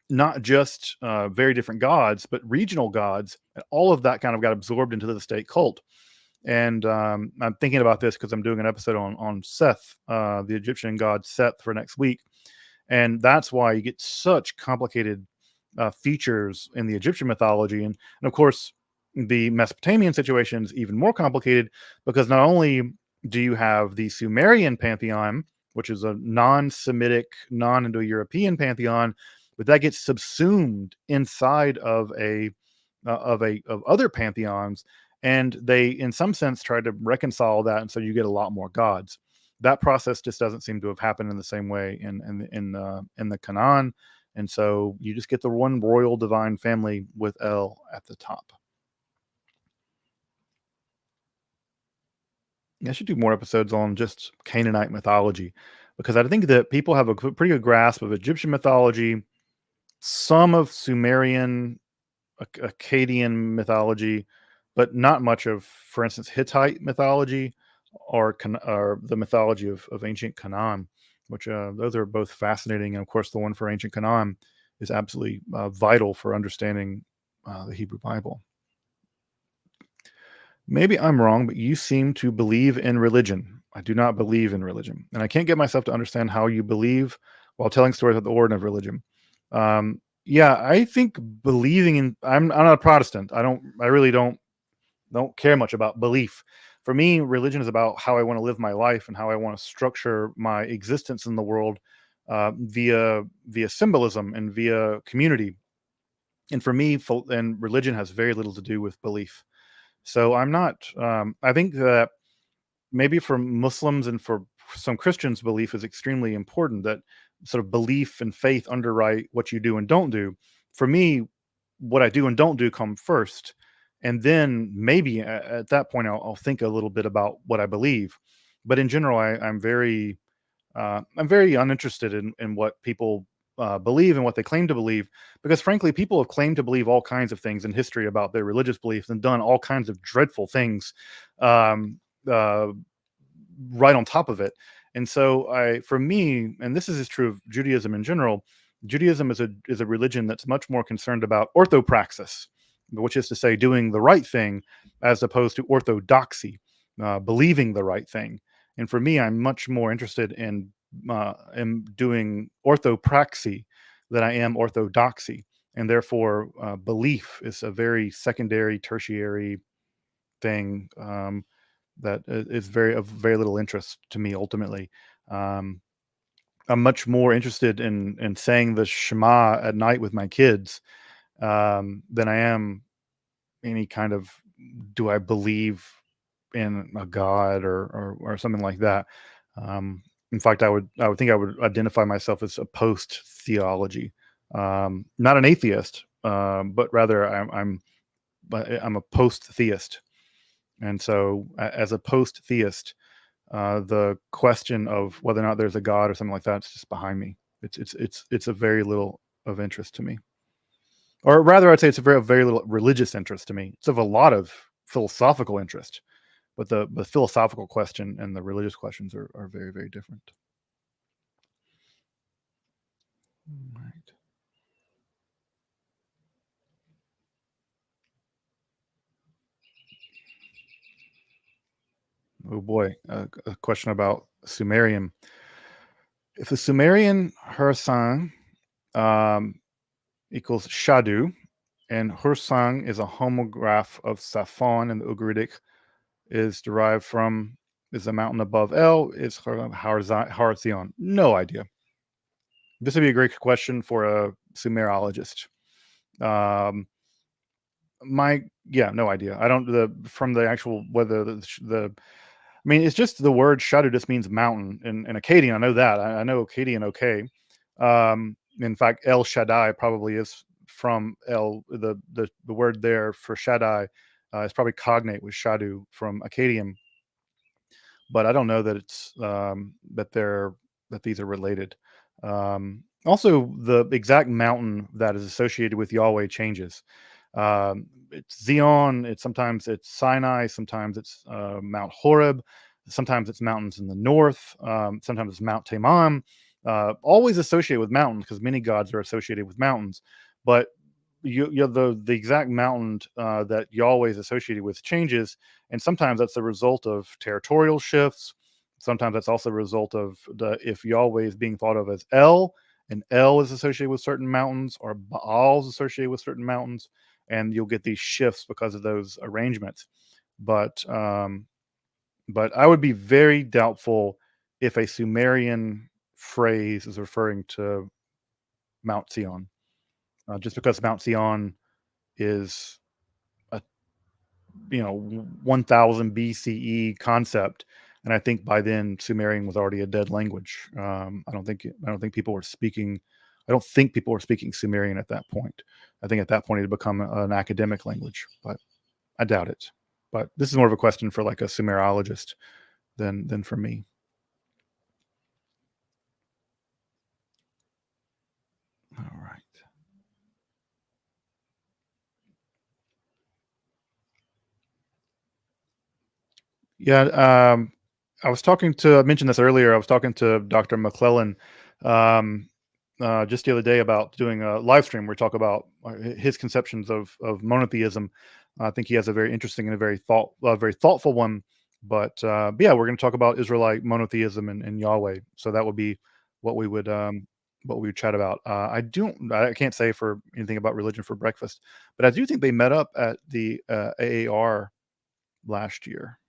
S1: not just very different gods, but regional gods, and all of that kind of got absorbed into the state cult. And I'm thinking about this because I'm doing an episode on Seth, the Egyptian god Seth, for next week, and that's why you get such complicated features in the Egyptian mythology, and of course the Mesopotamian situation is even more complicated because not only do you have the Sumerian pantheon, which is a non-Semitic, non-Indo-European pantheon, but that gets subsumed inside of other pantheons, and they, in some sense, try to reconcile that, and so you get a lot more gods. That process just doesn't seem to have happened in the same way in the Canaan, and so you just get the one royal divine family with El at the top. I should do more episodes on just Canaanite mythology because I think that people have a pretty good grasp of Egyptian mythology, some of Sumerian, Akkadian mythology, but not much of, for instance, Hittite mythology or the mythology of ancient Canaan, which those are both fascinating. And of course, the one for ancient Canaan is absolutely vital for understanding the Hebrew Bible. Maybe I'm wrong, but you seem to believe in religion. I do not believe in religion, and I can't get myself to understand how you believe while telling stories about the origin of religion. Yeah, I think believing in I'm not a Protestant. I really don't care much about belief. For me, religion is about how I want to live my life and how I want to structure my existence in the world, via symbolism and via community. And for me, and religion has very little to do with belief. So I'm not. I think that maybe for Muslims and for some Christians, belief is extremely important. That sort of belief and faith underwrite what you do and don't do. For me, what I do and don't do come first, and then maybe at that point I'll think a little bit about what I believe. But in general, I'm very uninterested in what people believe and what they claim to believe, because frankly, people have claimed to believe all kinds of things in history about their religious beliefs and done all kinds of dreadful things. Um, uh, right on top of it. And so for me, and this is true of Judaism in general, Judaism is a religion that's much more concerned about orthopraxis, which is to say doing the right thing, as opposed to orthodoxy, believing the right thing. And for me, I'm much more interested in doing orthopraxy than I am orthodoxy. And therefore, belief is a very secondary, tertiary thing, that is of very little interest to me ultimately. Um, I'm much more interested in saying the Shema at night with my kids, than I am any kind of, do I believe in a God or something like that. In fact, I would think I would identify myself as a post theology, not an atheist, but rather I'm a post theist. And so, as a post theist, the question of whether or not there's a God or something like that is just behind me. It's a very little of interest to me, or rather, I'd say it's a very little religious interest to me. It's of a lot of philosophical interest, but the philosophical question and the religious questions are very, very different. Right. Oh boy, a question about Sumerian. If the Sumerian Hursang, um, equals Shadu, and Hursang is a homograph of Safon in the Ugaritic, is derived from, is the mountain above El, is Harzion. No idea. This would be a great question for a Sumerologist. Um, yeah, no idea. I don't, from the actual, whether I mean, it's just the word Shadu just means mountain in Akkadian. I know that. I know Akkadian okay. In fact, El Shaddai probably is from the word there for Shaddai, is probably cognate with Shadu from Akkadian. but I don't know that it's that these are related. Also, the exact mountain that is associated with Yahweh changes. It's Zion. It's sometimes it's Sinai. Sometimes it's Mount Horeb. Sometimes it's mountains in the north. Sometimes it's Mount Teman. Always associated with mountains because many gods are associated with mountains. But the exact mountain that Yahweh is associated with changes, and sometimes that's the result of territorial shifts. Sometimes that's also a result of if Yahweh is being thought of as El, and El is associated with certain mountains, or Baal is associated with certain mountains, and you'll get these shifts because of those arrangements. But but I would be very doubtful if a Sumerian phrase is referring to Mount Sion, just because Mount Sion is a 1000 BCE concept, and I think by then Sumerian was already a dead language. I don't think people were speaking. I don't think people were speaking Sumerian at that point. I think at that point it had become an academic language, but I doubt it. But this is more of a question for like a Sumerologist than for me. All right. Yeah, I mentioned this earlier. I was talking to Dr. McClellan just the other day about doing a live stream where we talk about his conceptions of monotheism. I think he has a very interesting and a very thoughtful one. But yeah, we're going to talk about Israelite monotheism and Yahweh. So that would be what we would chat about. I can't say for anything about religion for breakfast, but I do think they met up at the AAR last year.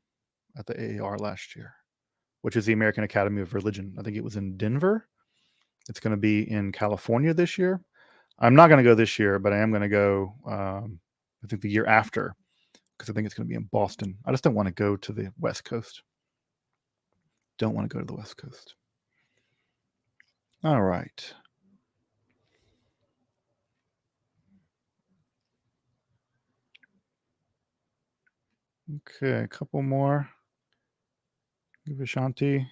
S1: At the AAR last year, which is the American Academy of Religion. I think it was in Denver. It's going to be in California this year. I'm not going to go this year, but I am going to go. I think the year after, because I think it's going to be in Boston. I just don't want to go to the West Coast. Don't want to go to the West Coast. All right. Okay, a couple more. Vishanti.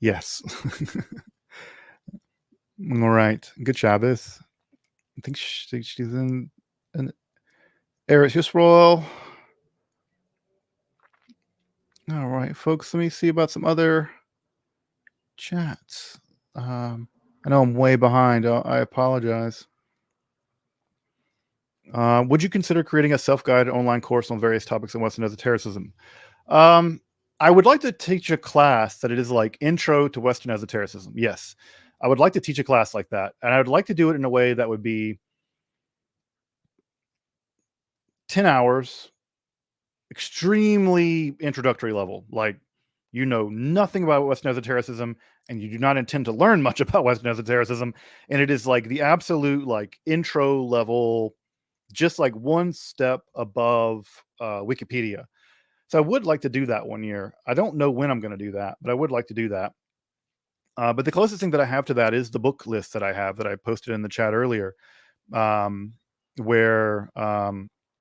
S1: Yes. All right. Good Shabbos. I think she's in Eretz Yisrael. All right, folks. Let me see about some other chats. I know I'm way behind. I apologize. Would you consider creating a self-guided online course on various topics in Western esotericism? Um, I would like to teach a class that it is like intro to Western esotericism. Yes, I would like to teach a class like that, and I would like to do it in a way that would be 10 hours, extremely introductory level. Like, you know nothing about Western esotericism, and you do not intend to learn much about Western esotericism, and it is like the absolute like intro level, just like one step above Wikipedia. So I would like to do that one year. I don't know when I'm going to do that, but I would like to do that. But the closest thing that I have to that is the book list that I have that I posted in the chat earlier, um, where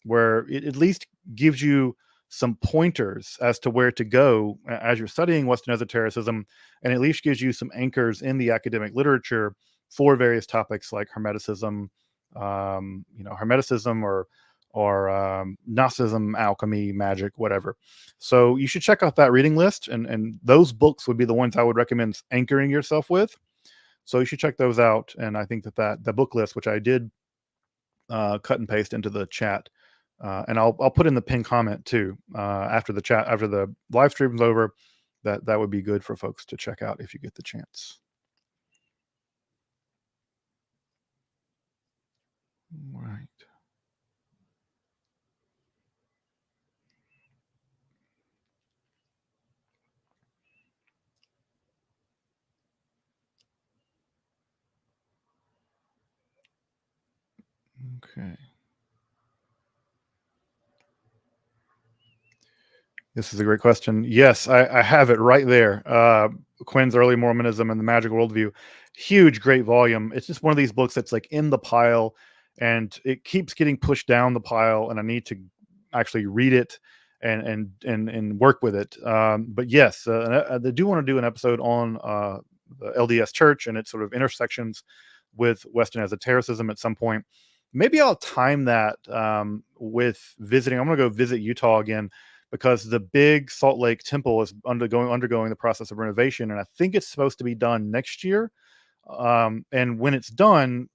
S1: where it at least gives you some pointers as to where to go as you're studying Western esotericism, and at least gives you some anchors in the academic literature for various topics like Hermeticism, Hermeticism or Gnosticism, alchemy, magic, whatever. So you should check out that reading list, and those books would be the ones I would recommend anchoring yourself with. So you should check those out. And I think that the book list, which I did cut and paste into the chat, and I'll put in the pin comment too after the live stream's over. That would be good for folks to check out if you get the chance. Right. Okay. This is a great question. Yes, I have it right there. Quinn's Early Mormonism and the Magic Worldview. Huge, great volume. It's just one of these books that's like in the pile, and it keeps getting pushed down the pile, and actually read it and work with it. But yes, I do want to do an episode on the LDS Church and its sort of intersections with Western esotericism at some point. Maybe I'll time that with visiting. I'm going to go visit Utah again because the big Salt Lake temple is undergoing the process of renovation, and I think it's supposed to be done next year. And when it's done,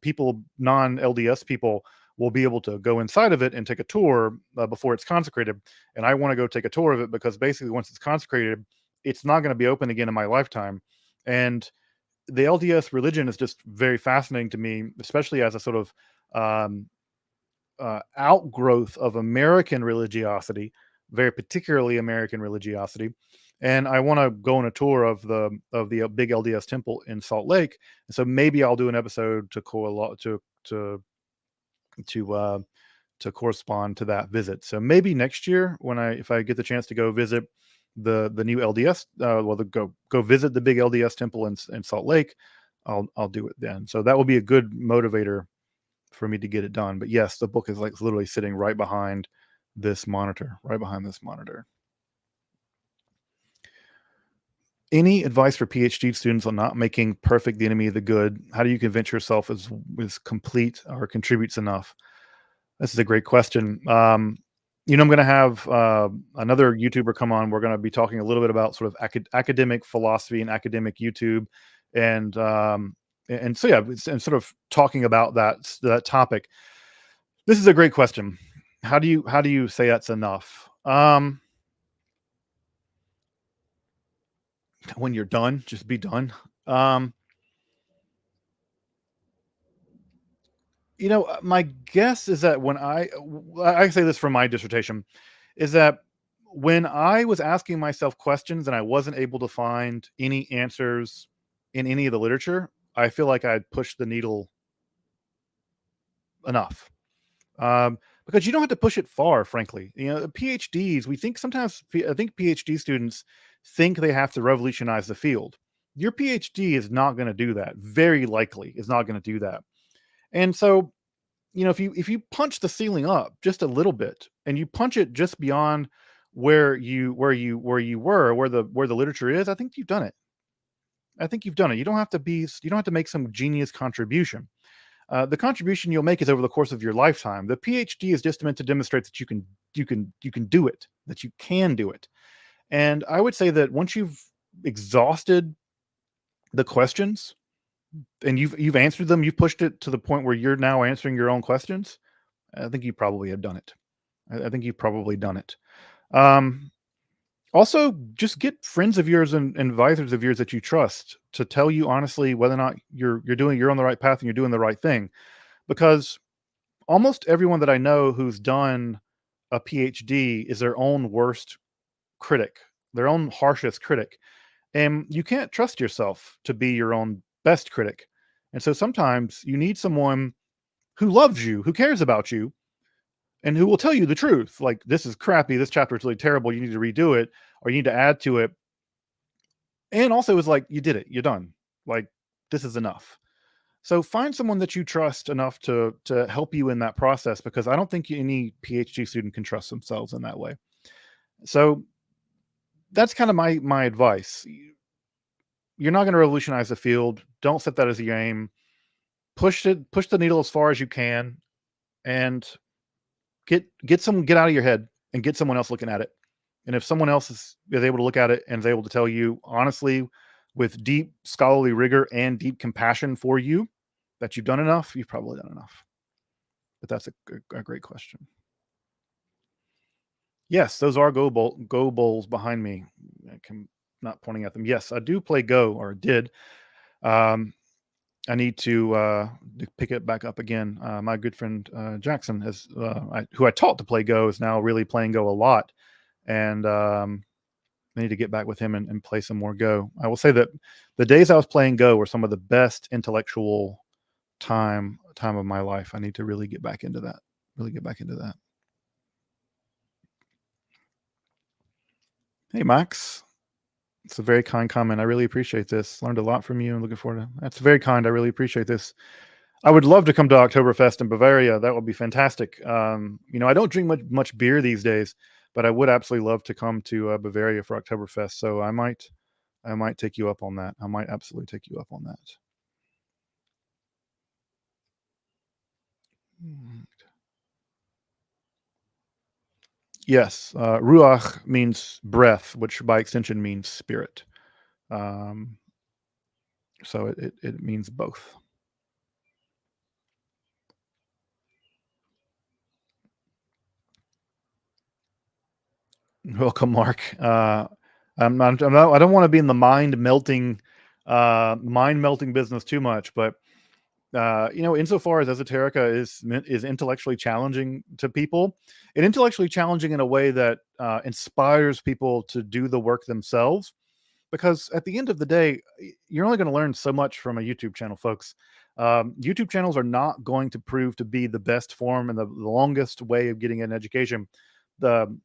S1: people, non-LDS people, will be able to go inside of it and take a tour before it's consecrated. And I want to go take a tour of it because basically, once it's consecrated, it's not going to be open again in my lifetime. And the LDS religion is just very fascinating to me, especially as a sort of um, outgrowth of American religiosity, very particularly American religiosity. And I want to go on a tour of the big LDS temple in Salt Lake. And so maybe I'll do an episode to uh, to correspond to that visit. So maybe next year, if I get the chance to go visit the new LDS, go visit the big LDS temple in Salt Lake, I'll do it then. So that will be a good motivator for me to get it done. But yes, the book is like literally sitting right behind this monitor, right behind this monitor. Any advice for PhD students on not making perfect the enemy of the good? How do you convince yourself is complete or contributes enough? This is a great question. I'm going to have another YouTuber come on. We're going to be talking a little bit about sort of academic philosophy and academic YouTube, and so yeah, and sort of talking about that topic. This is a great question. How do you say that's enough? When you're done, just be done. Um, my guess is that when I say this from my dissertation, is that when I was asking myself questions and I wasn't able to find any answers in any of the literature, I feel like I'd pushed the needle enough. Because you don't have to push it far, frankly. PhDs, we think sometimes, I think PhD students think they have to revolutionize the field. Your PhD is not going to do that. Very likely is not going to do that. And so, if you punch the ceiling up just a little bit and you punch it just beyond where the literature is, I think you've done it. I think you've done it. You don't have to make some genius contribution. The contribution you'll make is over the course of your lifetime. The PhD is just meant to demonstrate that you can do it, that you can do it. And I would say that once you've exhausted the questions and you've answered them, you've pushed it to the point where you're now answering your own questions. I think you probably have done it. I think you've probably done it. Um, Also, just get friends of yours and advisors of yours that you trust to tell you honestly whether or not you're on the right path and you're doing the right thing. Because almost everyone that I know who's done a PhD is their own worst critic, their own harshest critic. And you can't trust yourself to be your own best critic. And so sometimes you need someone who loves you, who cares about you, and who will tell you the truth. Like, this is crappy. This chapter is really terrible. You need to redo it, or you need to add to it. And also is like, you did it. You're done. Like, this is enough. So find someone that you trust enough to help you in that process, because I don't think any PhD student can trust themselves in that way. So that's kind of my advice. You're not going to revolutionize the field. Don't set that as your aim. Push the needle as far as you can, and get out of your head and get someone else looking at it. And if someone else is able to look at it and is able to tell you honestly, with deep scholarly rigor and deep compassion for you, that you've done enough, you've probably done enough. But that's a great question. Yes, those are Go bowls behind me. I'm not pointing at them. Yes, I do play Go, or did. Um, I need to pick it back up again. My good friend Jackson, who I taught to play Go, is now really playing Go a lot, and I need to get back with him and play some more Go. I will say that the days I was playing Go were some of the best intellectual time of my life. I need to really get back into that. Really get back into that. Hey, Max. It's a very kind comment. I really appreciate this. Learned a lot from you and looking forward to. That's very kind. I really appreciate this. I would love to come to Oktoberfest in Bavaria. That would be fantastic. I don't drink much beer these days, but I would absolutely love to come to Bavaria for Oktoberfest. So I might take you up on that. I might absolutely take you up on that. Mm. Yes, ruach means breath, which by extension means spirit. Um, so it means both. Welcome, Mark. I don't want to be in the mind melting business too much, but insofar as esoterica is intellectually challenging to people, and intellectually challenging in a way that inspires people to do the work themselves. Because at the end of the day, you're only going to learn so much from a YouTube channel, folks. YouTube channels are not going to prove to be the best form and the longest way of getting an education. The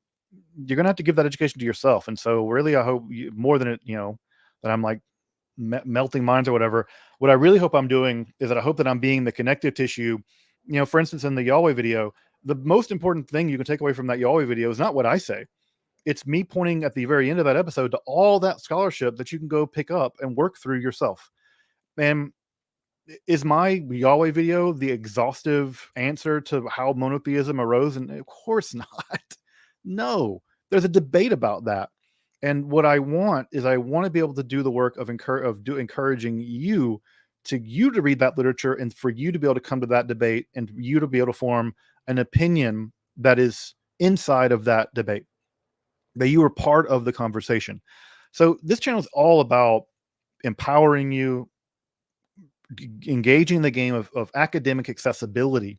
S1: You're going to have to give that education to yourself. And so, really, I hope more than that I'm like melting minds or whatever. What I really hope I'm doing is that I hope that I'm being the connective tissue. For instance, in the Yahweh video, the most important thing you can take away from that Yahweh video is not what I say. It's me pointing at the very end of that episode to all that scholarship that you can go pick up and work through yourself. And is my Yahweh video the exhaustive answer to how monotheism arose? And of course not. No, there's a debate about that. And what I want is I want to be able to do the work of encouraging you to read that literature, and for you to be able to come to that debate, and you to be able to form an opinion that is inside of that debate, that you are part of the conversation. So this channel is all about empowering you, engaging the game of academic accessibility,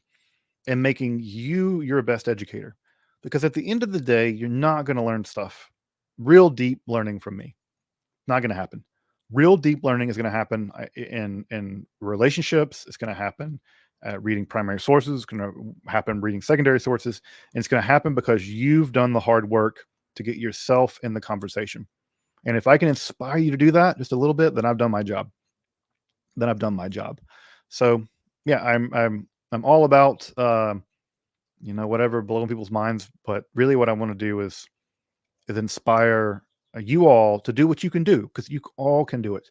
S1: and making you your best educator. Because at the end of the day, you're not going to learn stuff, real deep learning from me. Not going to happen. Real deep learning is going to happen in relationships. It's going to happen reading primary sources. It's going to happen reading secondary sources. And it's going to happen because you've done the hard work to get yourself in the conversation. And if I can inspire you to do that just a little bit, then I've done my job. So yeah, I'm all about whatever blowing people's minds. But really, what I want to do is inspire you all to do what you can do, because you all can do it.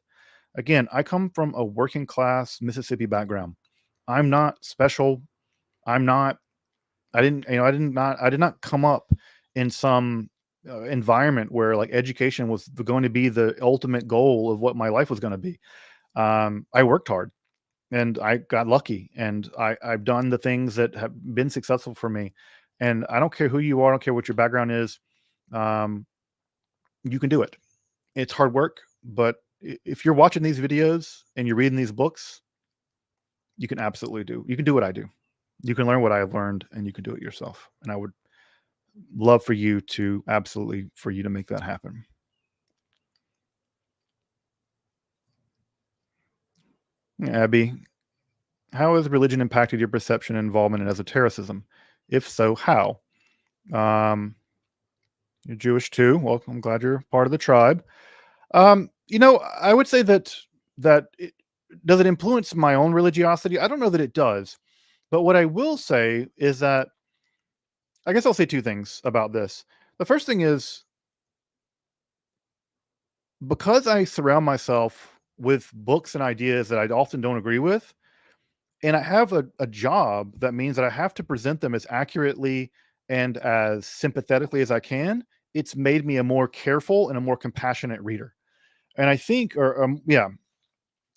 S1: Again, I come from a working class Mississippi background. I'm not special. I'm not. I did not come up in some environment where like education was going to be the ultimate goal of what my life was going to be. I worked hard, and I got lucky, and I've done the things that have been successful for me. And I don't care who you are. I don't care what your background is. Um, you can do it. It's hard work, but if you're watching these videos and you're reading these books, you can absolutely you can do what I do. You can learn what I've learned, and you can do it yourself. And I would love for you to make that happen. Abby, how has religion impacted your perception and involvement in esotericism? If so, how? Um, you're Jewish too. Well, I'm glad you're part of the tribe. I would say that does it influence my own religiosity? I don't know that it does. But what I will say is that I guess I'll say two things about this. The first thing is, because I surround myself with books and ideas that I often don't agree with, and I have a job that means that I have to present them as accurately and as sympathetically as I can, it's made me a more careful and a more compassionate reader. And I think, and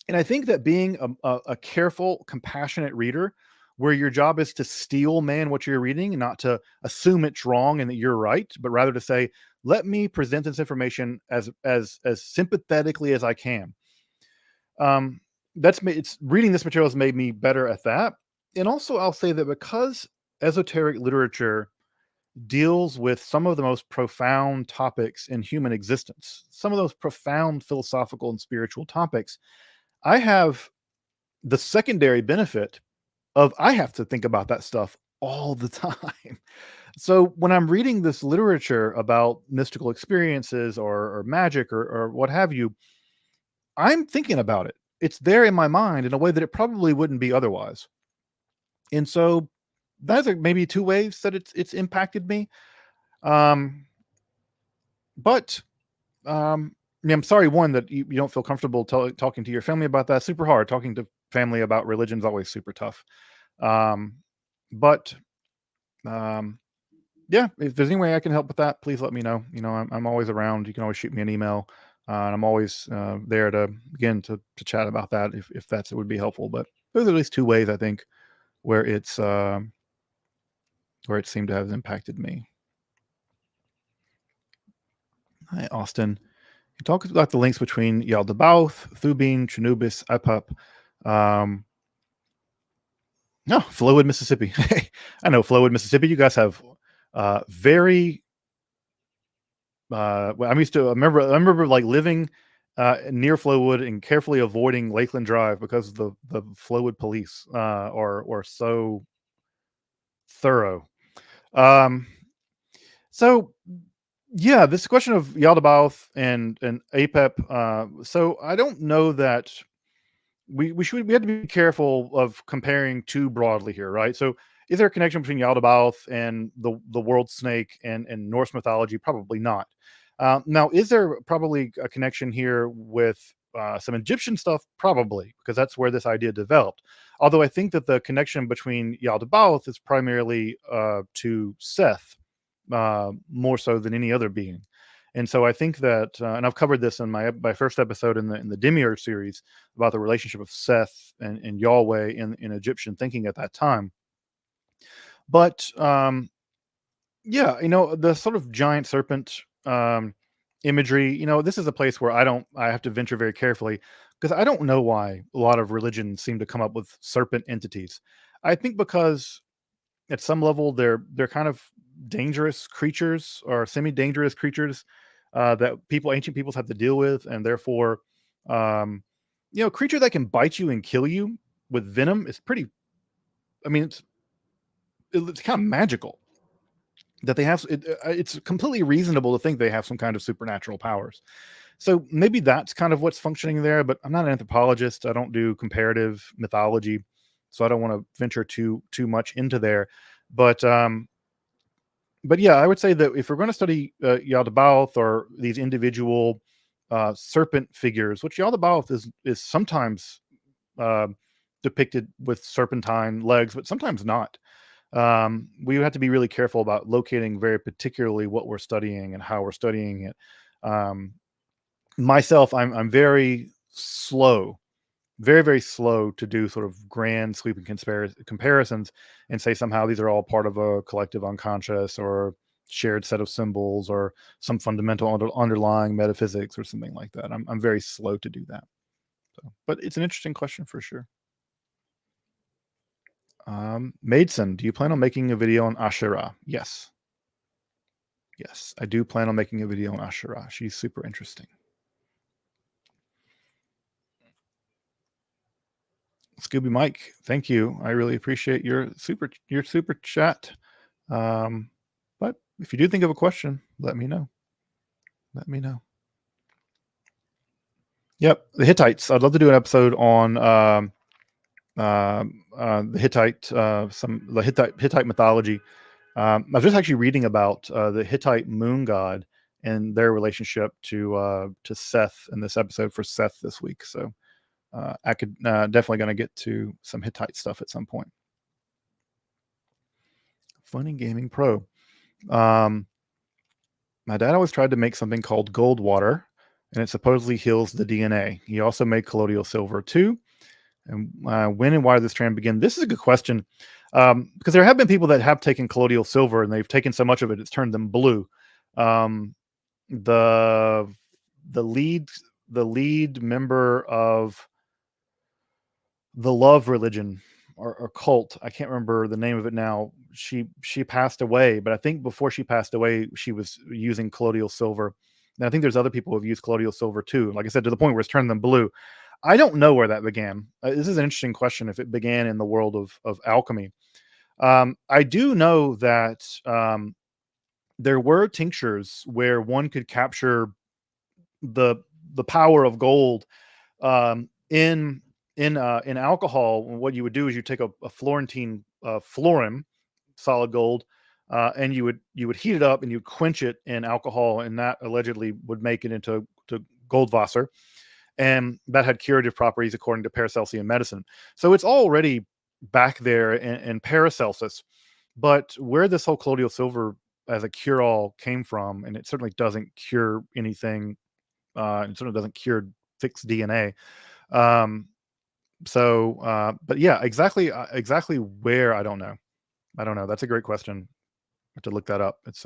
S1: I think that being a careful, compassionate reader, where your job is to steel man what you're reading and not to assume it's wrong and that you're right, but rather to say, let me present this information as sympathetically as I can. Um, it's reading this material has made me better at that. And also, I'll say that because esoteric literature deals with some of the most profound topics in human existence, some of those profound philosophical and spiritual topics, I have the secondary benefit of I have to think about that stuff all the time. So when I'm reading this literature about mystical experiences or magic or what have you, I'm thinking about it. it's there in my mind in a way that it probably wouldn't be otherwise. And so that's maybe two ways that it's impacted me. Um, but yeah, I'm sorry, one, that you don't feel comfortable talking to your family about that. Super hard. Talking to family about religion is always super tough. Um, but um, yeah, if there's any way I can help with that, please let me know. I'm always around. You can always shoot me an email, and I'm always there to, again, to chat about that if it would be helpful. But there's at least two ways I think where where it seemed to have impacted me. Hi, Austin. He talks about the links between Yaldabaoth, Thubin, Chinubis, Ipap. No, Flowwood, Mississippi. I know Flowwood, Mississippi. You guys have very. Well, I remember like living near Flowwood and carefully avoiding Lakeland Drive because the Flowwood police are so thorough. Um, so yeah, this question of Yaldabaoth and APEP. So I don't know that we have to be careful of comparing too broadly here, right? So is there a connection between Yaldabaoth and the world snake and Norse mythology? Probably not. Now, is there probably a connection here with some Egyptian stuff? Probably, because that's where this idea developed. Although I think that the connection between Yaldabaoth is primarily to Seth, more so than any other being. And so I think that, and I've covered this in my first episode in the Demiurge series about the relationship of Seth and Yahweh in Egyptian thinking at that time. But yeah, the sort of giant serpent imagery, this is a place where I have to venture very carefully because I don't know why a lot of religions seem to come up with serpent entities. I think because at some level they're kind of dangerous creatures or semi-dangerous creatures that ancient peoples have to deal with, and therefore um a creature that can bite you and kill you with venom is pretty. I mean, it's kind of magical that they have it's completely reasonable to think they have some kind of supernatural powers. So maybe that's kind of what's functioning there, but I'm not an anthropologist. I don't do comparative mythology, so I don't want to venture too much into there. But yeah, I would say that if we're going to study Yaldabaoth or these individual serpent figures, which Yaldabaoth is sometimes uh, depicted with serpentine legs, but sometimes not. We would have to be really careful about locating very particularly what we're studying and how we're studying it. Um, Myself, I'm very slow, very, very slow to do sort of grand sweeping comparisons and say somehow these are all part of a collective unconscious or shared set of symbols or some fundamental underlying metaphysics or something like that. I'm very slow to do that. So, but it's an interesting question for sure. Maidson, do you plan on making a video on Asherah? Yes. Yes, I do plan on making a video on Asherah. She's super interesting. Scooby Mike, thank you. I really appreciate your super chat. But if you do think of a question, let me know. Let me know. Yep, the Hittites. I'd love to do an episode on the Hittite mythology. I was just actually reading about the Hittite moon god and their relationship to Seth in this episode for Seth this week. So I could definitely going to get to some Hittite stuff at some point. Funny Gaming Pro. My dad always tried to make something called gold water, and it supposedly heals the DNA. He also made colloidal silver too. And when and why did this trend begin? This is a good question, because there have been people that have taken colloidal silver and they've taken so much of it, it's turned them blue. Um, the the lead member of the Love religion or cult, I can't remember the name of it now. She passed away, but I think before she passed away, she was using colloidal silver. And I think there's other people who have used colloidal silver too. Like I said, to the point where it's turned them blue. I don't know where that began. This is an interesting question. If it began in the world of alchemy, I do know that there were tinctures where one could capture the power of gold, in in alcohol, what you would do is you take a Florentine florin, solid gold, and you would heat it up and you quench it in alcohol, and that allegedly would make it into to Goldwasser, and that had curative properties according to Paracelsian medicine. So it's already back there in Paracelsus, but where this whole colloidal silver as a cure-all came from, and it certainly doesn't cure anything, it certainly doesn't cure fixed DNA. Um, but yeah, exactly where, I don't know. I don't know. That's a great question. I have to look that up. It's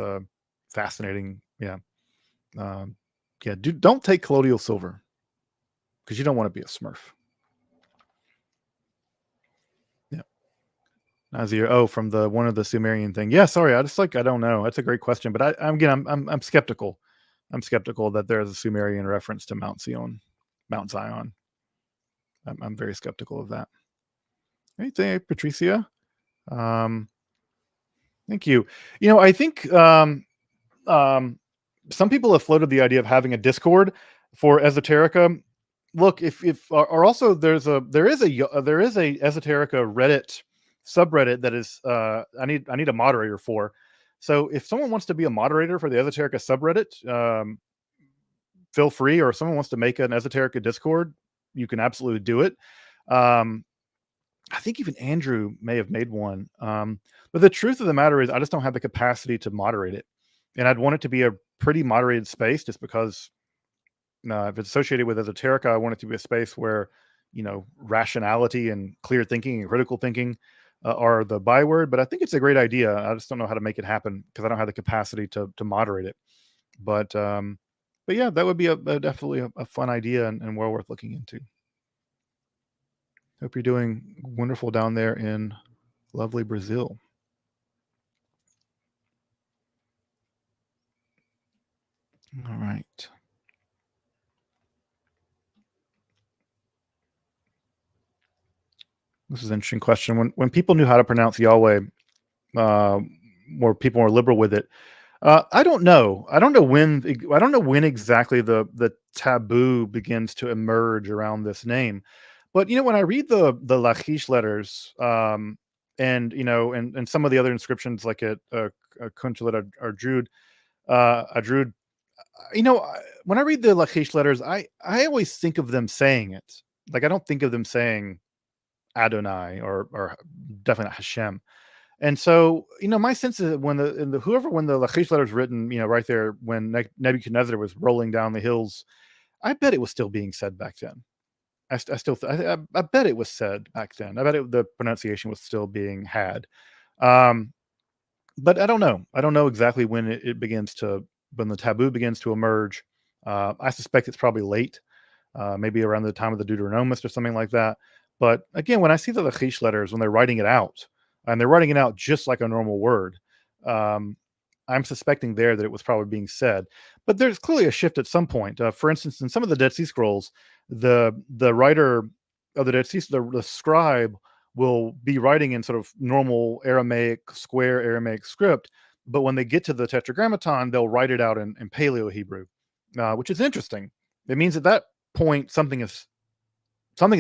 S1: fascinating. Yeah. Um, yeah. Don't take colloidal silver because you don't want to be a Smurf. Yeah. Nazir. Oh, from the one of the Sumerian thing. Yeah. Sorry. I don't know. That's a great question, but I'm skeptical. I'm skeptical that there's a Sumerian reference to Mount Zion. Mount Zion. I'm very skeptical of that. Anything, Patricia? Um, Thank you. I think um, some people have floated the idea of having a Discord for Esoterica. Look, if or also there is a Esoterica Reddit subreddit that is I need a moderator for. So if someone wants to be a moderator for the Esoterica subreddit, feel free. Or if someone wants to make an Esoterica Discord, you can absolutely do it. Um, I think even Andrew may have made one. But the truth of the matter is, I just don't have the capacity to moderate it, and I'd want it to be a pretty moderated space, just because if it's associated with Esoterica, I want it to be a space where rationality and clear thinking and critical thinking are the byword. But I think it's a great idea. I just don't know how to make it happen because I don't have the capacity to moderate it. But yeah, that would be definitely a fun idea and well worth looking into. Hope you're doing wonderful down there in lovely Brazil. All right. This is an interesting question. When people knew how to pronounce Yahweh, uh, more people were liberal with it. I don't know. I don't know when exactly the taboo begins to emerge around this name. But when I read the Lachish letters, and some of the other inscriptions like at Kunchalit Ardrud, Adrud, when I read the Lachish letters, I always think of them saying it. Like, I don't think of them saying Adonai or definitely not Hashem. And so, my sense is that when the Lachish letter was written, right there when Nebuchadnezzar was rolling down the hills, I bet it was still being said back then. I bet it was said back then. I bet the pronunciation was still being had. Um, but I don't know. I don't know exactly when when the taboo begins to emerge. I suspect it's probably late, maybe around the time of the Deuteronomist or something like that. But again, when I see the Lachish letters, when they're writing it out, and they're writing it out just like a normal word, um, I'm suspecting there that it was probably being said. But there's clearly a shift at some point. For instance, in some of the Dead Sea Scrolls, the writer of the Dead Sea, the scribe, will be writing in sort of normal Aramaic, square Aramaic script. But when they get to the Tetragrammaton, they'll write it out in Paleo Hebrew, which is interesting. It means at that point something has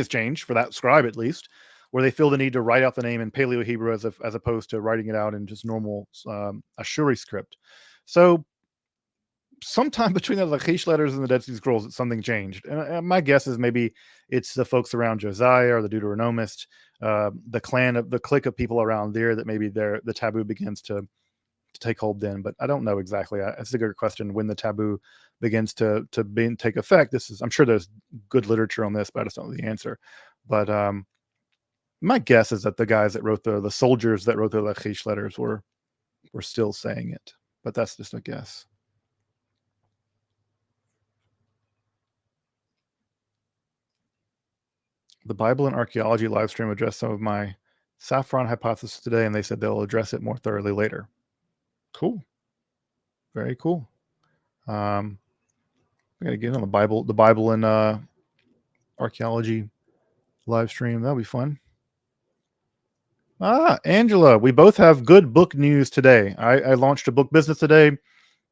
S1: changed for that scribe, at least, where they feel the need to write out the name in Paleo Hebrew as opposed to writing it out in just normal Ashuri script. So sometime between the Lachish letters and the Dead Sea Scrolls, something changed. And my guess is maybe it's the folks around Josiah or the Deuteronomist, the clique of people around there, that maybe the taboo begins to take hold then. But I don't know exactly. It's a good question when the taboo begins to take effect. I'm sure there's good literature on this, but I just don't know the answer. But my guess is that the guys that wrote the soldiers that wrote the Lachish letters were still saying it, but that's just a guess. The Bible and Archaeology live stream addressed some of my saffron hypothesis today, and they said they'll address it more thoroughly later. Cool. Very cool. We gotta get on the Bible and archaeology live stream. That'll be fun. Angela, we both have good book news today. I launched a book business today,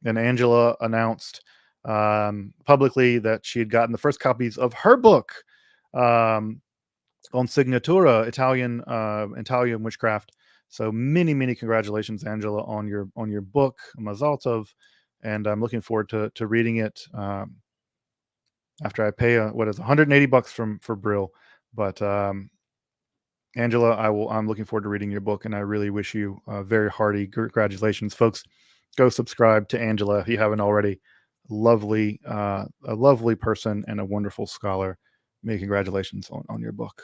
S1: and Angela announced publicly that she had gotten the first copies of her book, um, on Signatura, Italian witchcraft. So many congratulations, Angela, on your book, Mazal Tov, and I'm looking forward to reading it after I pay what is $180 for Brill. But Angela, I'm looking forward to reading your book, and I really wish you very hearty congratulations, folks. Go subscribe to Angela if you haven't already. A lovely person and a wonderful scholar. Many congratulations on your book.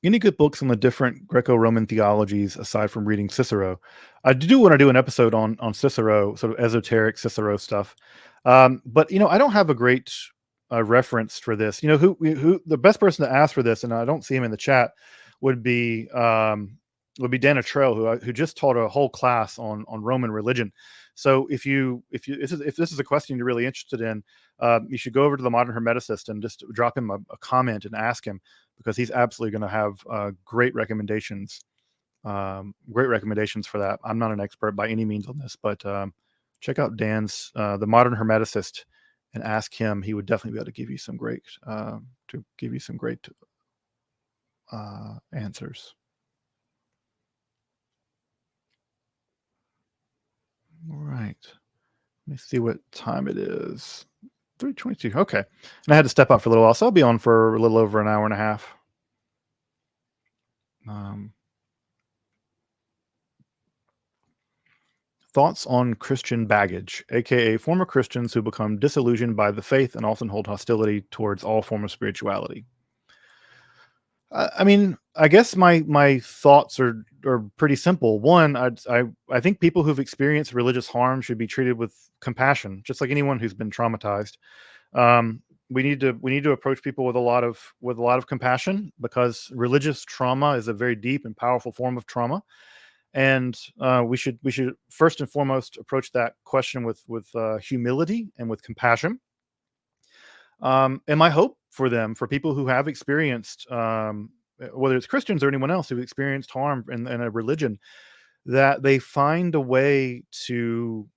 S1: Any good books on the different Greco-Roman theologies aside from reading Cicero? I do want to do an episode on Cicero, sort of esoteric Cicero stuff. But I don't have a great reference for this. Who the best person to ask for this, and I don't see him in the chat, would be Dana Trail, who just taught a whole class on Roman religion. So if this is a question you're really interested in, you should go over to the Modern Hermeticist and just drop him a comment and ask him, because he's absolutely going to have great recommendations. Great recommendations for that. I'm not an expert by any means on this, but check out Dan's the Modern Hermeticist and ask him. He would definitely be able to give you some great answers. All right. Let me see what time it is. 3:22. Okay. And I had to step out for a little while, so I'll be on for a little over an hour and a half. Thoughts on Christian baggage, aka former Christians who become disillusioned by the faith and often hold hostility towards all form of spirituality. I mean, I guess my thoughts are pretty simple. One, I think people who've experienced religious harm should be treated with compassion, just like anyone who's been traumatized. We need to approach people with a lot of compassion, because religious trauma is a very deep and powerful form of trauma, and we should first and foremost approach that question with humility and with compassion. And my hope for them, for people who have experienced, whether it's Christians or anyone else who've experienced harm in a religion, that they find a way to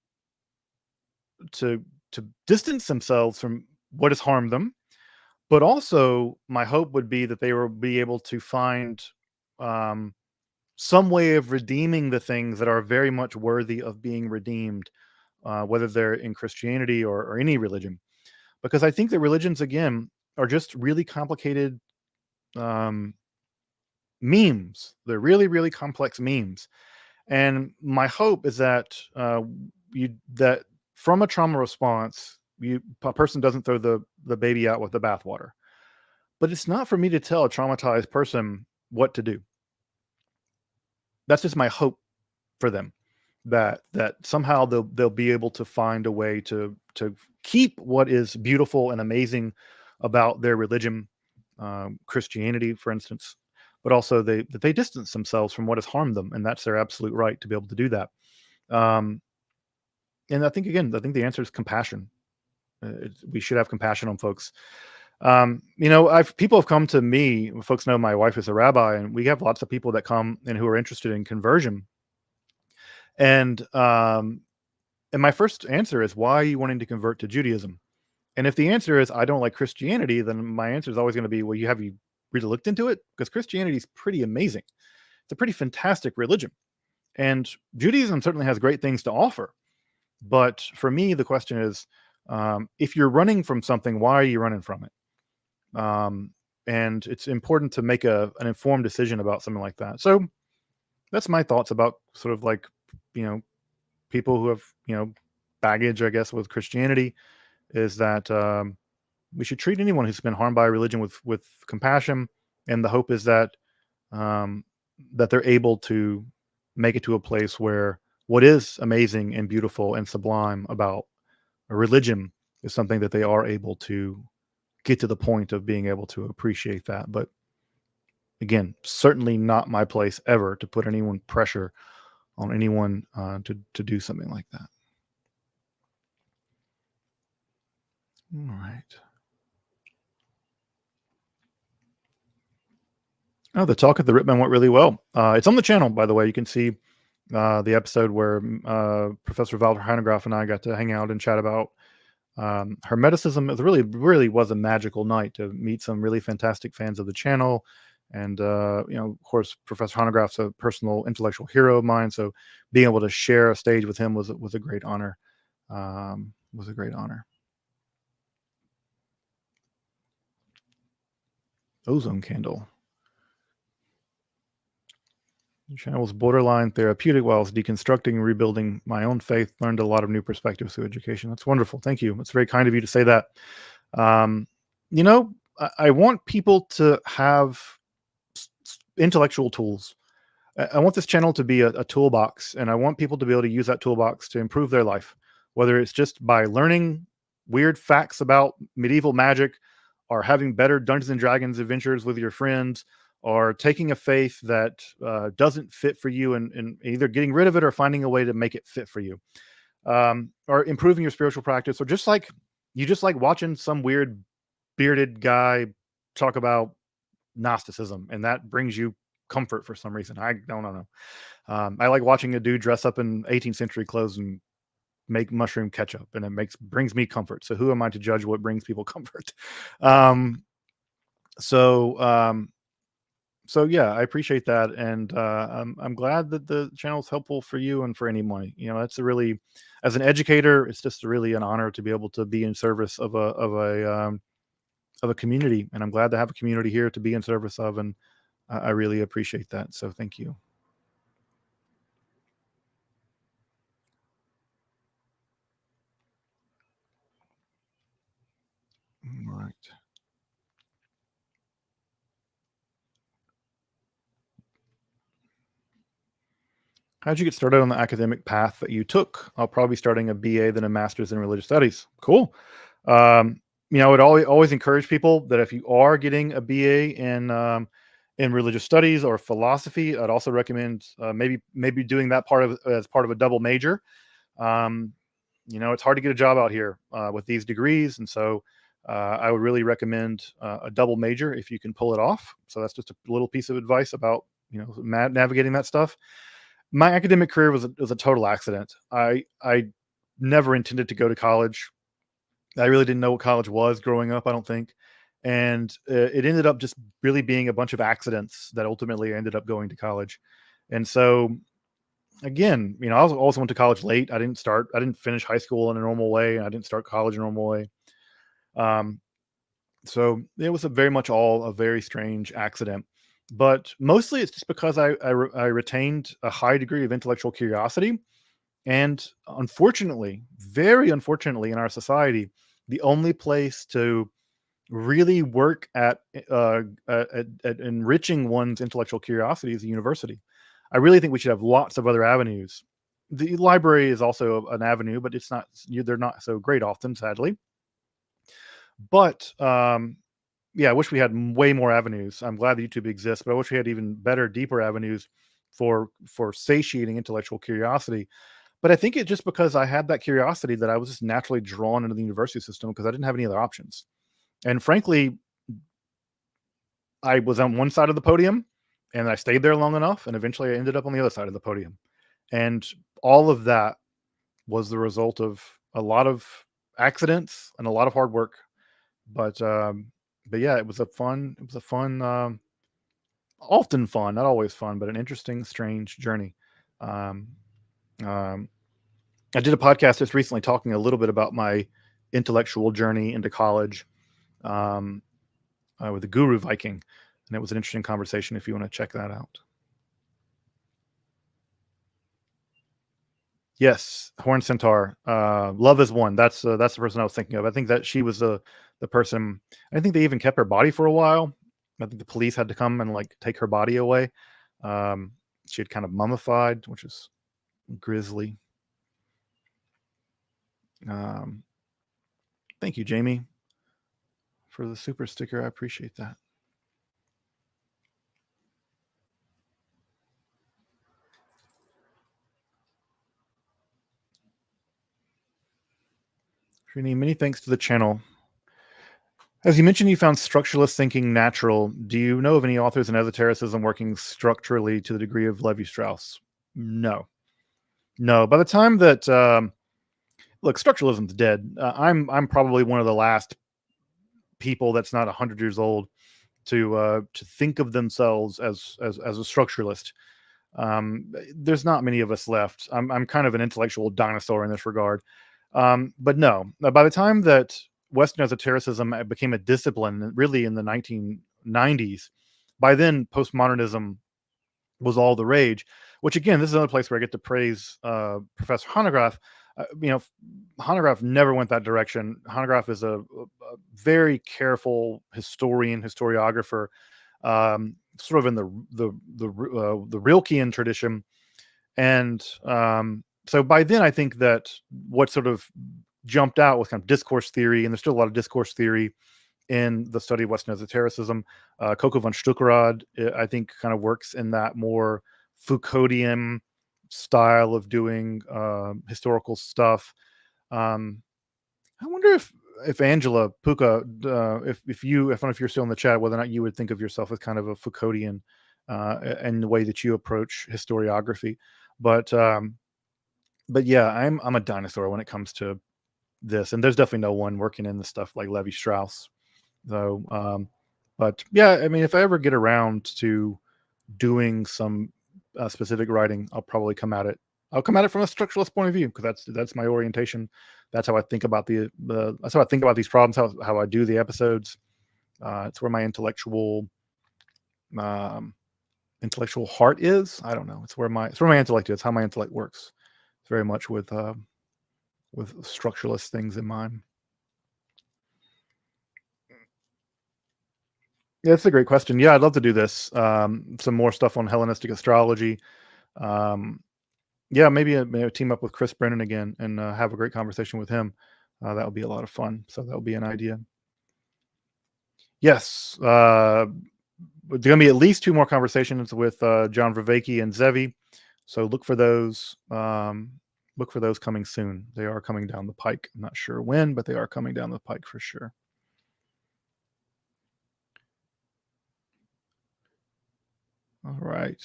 S1: distance themselves from what has harmed them. But also, my hope would be that they will be able to find some way of redeeming the things that are very much worthy of being redeemed, whether they're in Christianity or any religion. Because I think that religions, again, are just really complicated memes. They're really complex memes. And my hope is that that from a trauma response, a person doesn't throw the baby out with the bathwater. But it's not for me to tell a traumatized person what to do. That's just my hope for them, that somehow they'll be able to find a way to keep what is beautiful and amazing about their religion, Christianity, for instance, but also that they distance themselves from what has harmed them, and that's their absolute right to be able to do that. And I think the answer is compassion. We should have compassion on folks. People have come to me. Folks know my wife is a rabbi, and we have lots of people that come and who are interested in conversion. And my first answer is, why are you wanting to convert to Judaism? And if the answer is, I don't like Christianity, then my answer is always going to be, well, have you really looked into it? Because Christianity is pretty amazing. It's a pretty fantastic religion. And Judaism certainly has great things to offer. But for me, the question is, if you're running from something, why are you running from it? And it's important to make an informed decision about something like that. So that's my thoughts about sort of like, people who have, baggage, I guess, with Christianity, is that we should treat anyone who's been harmed by a religion with compassion. And the hope is that that they're able to make it to a place where what is amazing and beautiful and sublime about a religion is something that they are able to get to the point of being able to appreciate that. But again, certainly not my place ever to put anyone pressure on anyone to do something like that. All right. Oh, the talk at the Ripman went really well. It's on the channel, by the way. You can see the episode where Professor Walter Heinegraaff and I got to hang out and chat about Hermeticism is really was a magical night to meet some really fantastic fans of the channel. And of course, Professor Honograph's a personal intellectual hero of mine. So being able to share a stage with him was a great honor. Was a great honor. Ozone candle. The channel was borderline therapeutic while I was deconstructing and rebuilding my own faith. Learned a lot of new perspectives through education. That's wonderful. Thank you. It's very kind of you to say that. Um, I want people to have intellectual tools. I want this channel to be a toolbox, and I want people to be able to use that toolbox to improve their life, whether it's just by learning weird facts about medieval magic, or having better Dungeons and Dragons adventures with your friends, or taking a faith that doesn't fit for you and either getting rid of it or finding a way to make it fit for you, or improving your spiritual practice, or just like watching some weird bearded guy talk about Gnosticism, and that brings you comfort for some reason. I don't know. I like watching a dude dress up in 18th century clothes and make mushroom ketchup, and brings me comfort. So who am I to judge what brings people comfort? Um, so so yeah, I appreciate that, and I'm glad that the channel is helpful for you and for anyone. It's as an educator, it's just really an honor to be able to be in service of a community, and I'm glad to have a community here to be in service of, and I really appreciate that. So thank you. All right. How'd you get started on the academic path that you took? I'll probably be starting a BA, then a master's in religious studies. Cool. I would always encourage people that if you are getting a BA in religious studies or philosophy, I'd also recommend maybe doing that as part of a double major. Um, it's hard to get a job out here with these degrees, and so I would really recommend a double major if you can pull it off. So that's just a little piece of advice about navigating that stuff. My academic career was a total accident. I never intended to go to college. I really didn't know what college was growing up, I don't think. And it ended up just really being a bunch of accidents that ultimately ended up going to college. And so again, I also went to college late. I didn't finish high school in a normal way. I didn't start college in a normal way. Um, so it was very much all a very strange accident. But mostly it's just because I retained a high degree of intellectual curiosity. And unfortunately, very unfortunately in our society, the only place to really work at enriching one's intellectual curiosity is a university. I really think we should have lots of other avenues. The library is also an avenue, but they're not so great often, sadly. But yeah, I wish we had way more avenues. I'm glad that YouTube exists, but I wish we had even better, deeper avenues for satiating intellectual curiosity. But I think it's just because I had that curiosity that I was just naturally drawn into the university system because I didn't have any other options. And frankly, I was on one side of the podium and I stayed there long enough, and eventually I ended up on the other side of the podium. And all of that was the result of a lot of accidents and a lot of hard work. But yeah, it was a fun, often fun, not always fun, but an interesting, strange journey. Um, um, I did a podcast just recently talking a little bit about my intellectual journey into college um, with the Guru Viking, and it was an interesting conversation. If you want to check that out, yes, Horn Centaur, Love is One. That's the person I was thinking of. I think that she was the person. I think they even kept her body for a while. I think the police had to come and like take her body away. Um, she had kind of mummified, which is grisly. Um, thank you, Jamie, for the super sticker. I appreciate that. Trini, many thanks to the channel. As you mentioned, you found structuralist thinking natural. Do you know of any authors in esotericism working structurally to the degree of Levi Strauss? No, no. By the time that Look, structuralism's dead. I'm probably one of the last people that's not 100 years old to think of themselves as a structuralist. There's not many of us left. I'm kind of an intellectual dinosaur in this regard. But no, by the time that Western esotericism became a discipline, really in the 1990s, by then postmodernism was all the rage. Which again, this is another place where I get to praise Professor Hanegraaff. You know, Hanegraaff never went that direction. Hanegraaff is a very careful historian, historiographer, sort of in the Rilkean tradition. And so by then, I think that what sort of jumped out was kind of discourse theory, and there's still a lot of discourse theory in the study of Western esotericism. Coco von Stuckrad, I think, kind of works in that more Foucauldian style of doing historical stuff. Um, I wonder if Angela Puka, if you, if I don't know if you're still in the chat, whether or not you would think of yourself as kind of a Foucauldian in the way that you approach historiography. But yeah, I'm a dinosaur when it comes to this, and there's definitely no one working in the stuff like Levi Strauss. So, but yeah, I mean, if I ever get around to doing some specific writing, I'll probably come at it. I'll come at it from a structuralist point of view because that's my orientation. That's how I think about that's how I think about these problems. How I do the episodes. It's where my um, intellectual heart is. I don't know. It's where my intellect is. It's how my intellect works. It's very much with structuralist things in mind. Yeah, that's a great question. Yeah, I'd love to do this. Some more stuff on Hellenistic astrology. Um, yeah, maybe team up with Chris Brennan again and have a great conversation with him. That would be a lot of fun. So that would be an idea. Yes, there's going to be at least 2 more conversations with John Vervaeke and Zevi. So look for those. Look for those coming soon. They are coming down the pike. I'm not sure when, but they are coming down the pike for sure. All right.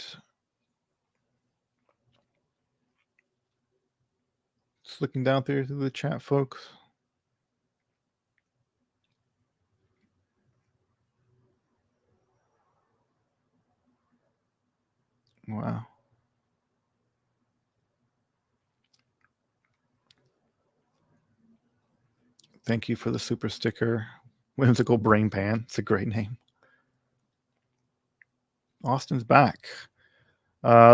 S1: Just looking down through the chat, folks. Wow. Thank you for the super sticker. Whimsical Brain Pan. It's a great name. Austin's back.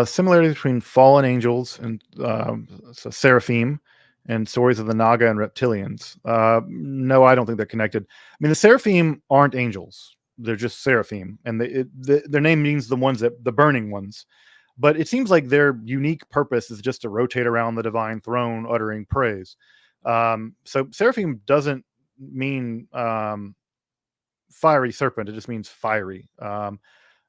S1: Similarity between fallen angels and so seraphim and stories of the Naga and reptilians. No, I don't think they're connected. I mean, the seraphim aren't angels; they're just seraphim, and their name means the burning ones. But it seems like their unique purpose is just to rotate around the divine throne, uttering praise. So seraphim doesn't mean fiery serpent; it just means fiery.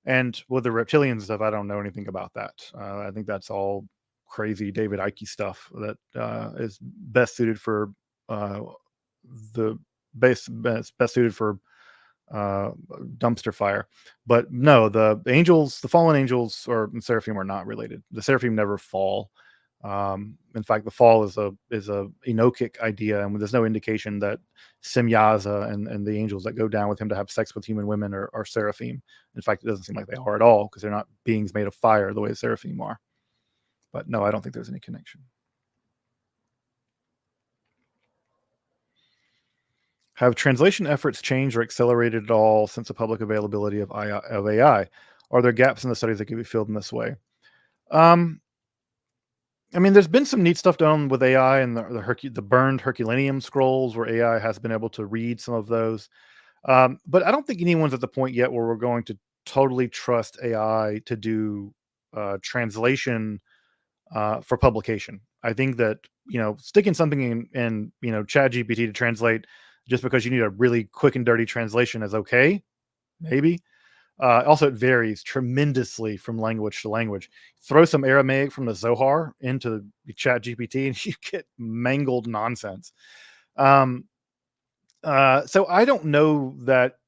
S1: And with the reptilian stuff, I don't know anything about that. I think that's all crazy David Icke stuff that is best suited for the best suited for dumpster fire. But no, the angels, the fallen angels or seraphim are not related. The seraphim never fall. In fact, the fall is a Enochic idea, and there's no indication that Semyaza and the angels that go down with him to have sex with human women are seraphim. In fact, it doesn't seem like they are at all because they're not beings made of fire the way seraphim are. But no, I don't think there's any connection. Have translation efforts changed or accelerated at all since the public availability of AI? Are there gaps in the studies that can be filled in this way? I mean, there's been some neat stuff done with AI and the burned Herculaneum scrolls, where AI has been able to read some of those. But I don't think anyone's at the point yet where we're going to totally trust AI to do translation for publication. I think that sticking something in Chat GPT to translate just because you need a really quick and dirty translation is okay, maybe. Also, it varies tremendously from language to language. Throw some Aramaic from the Zohar into Chat GPT, and you get mangled nonsense. So I don't know that.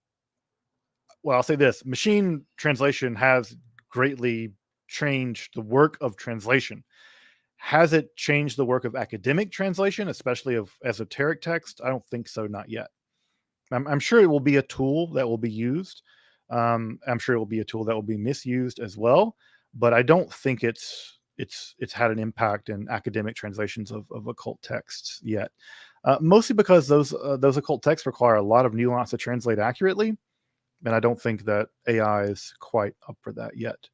S1: Well, I'll say this: machine translation has greatly changed the work of translation. Has it changed the work of academic translation, especially of esoteric text? I don't think so, not yet. I'm sure it will be a tool that will be used. I'm sure it will be a tool that will be misused as well, but I don't think it's had an impact in academic translations of occult texts yet. Mostly because those occult texts require a lot of nuance to translate accurately, and I don't think that AI is quite up for that yet.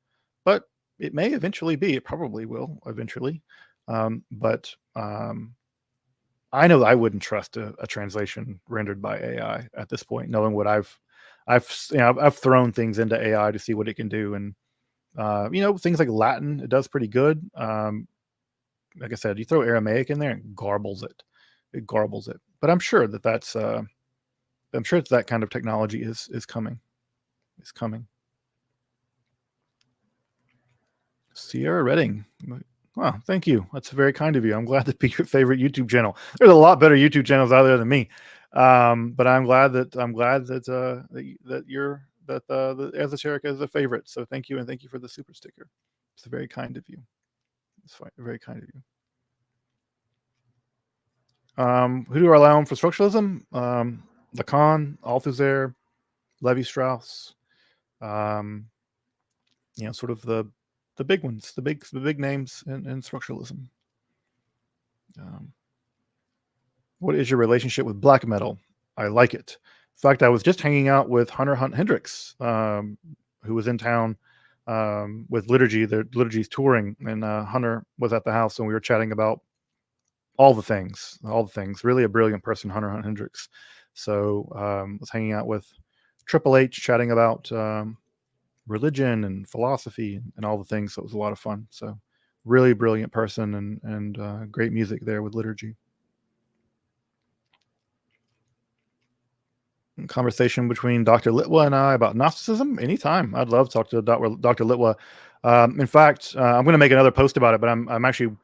S1: But it may eventually be. It probably will eventually. But I know I wouldn't trust a translation rendered by AI at this point, knowing what I've thrown things into AI to see what it can do, and things like Latin, it does pretty good. Like I said, you throw Aramaic in there, and garbles it. It garbles it. But I'm sure I'm sure that kind of technology is coming. Is coming. Sierra Redding. Wow, thank you. That's very kind of you. I'm glad to be your favorite YouTube channel. There's a lot better YouTube channels out there than me, but I'm glad that the Esoterica is a favorite. So thank you, and thank you for the super sticker. It's very kind of you. It's very kind of you. Who do I allow on for structuralism? Lacan, Althusser, Levi Strauss. Sort of the big ones, the big names in structuralism. What is your relationship with black metal? I like it. In fact, I was just hanging out with Hunter Hunt Hendricks, who was in town with Liturgy. The Liturgy's touring, and Hunter was at the house, and we were chatting about all the things. Really a brilliant person, Hunter Hunt Hendricks. So was hanging out with Triple H, chatting about religion and philosophy and all the things. So it was a lot of fun. So really brilliant person, and great music there with Liturgy. Conversation between Dr. Litwa and I about Gnosticism anytime. I'd love to talk to Dr. Litwa. In fact, I'm going to make another post about it, but I'm actually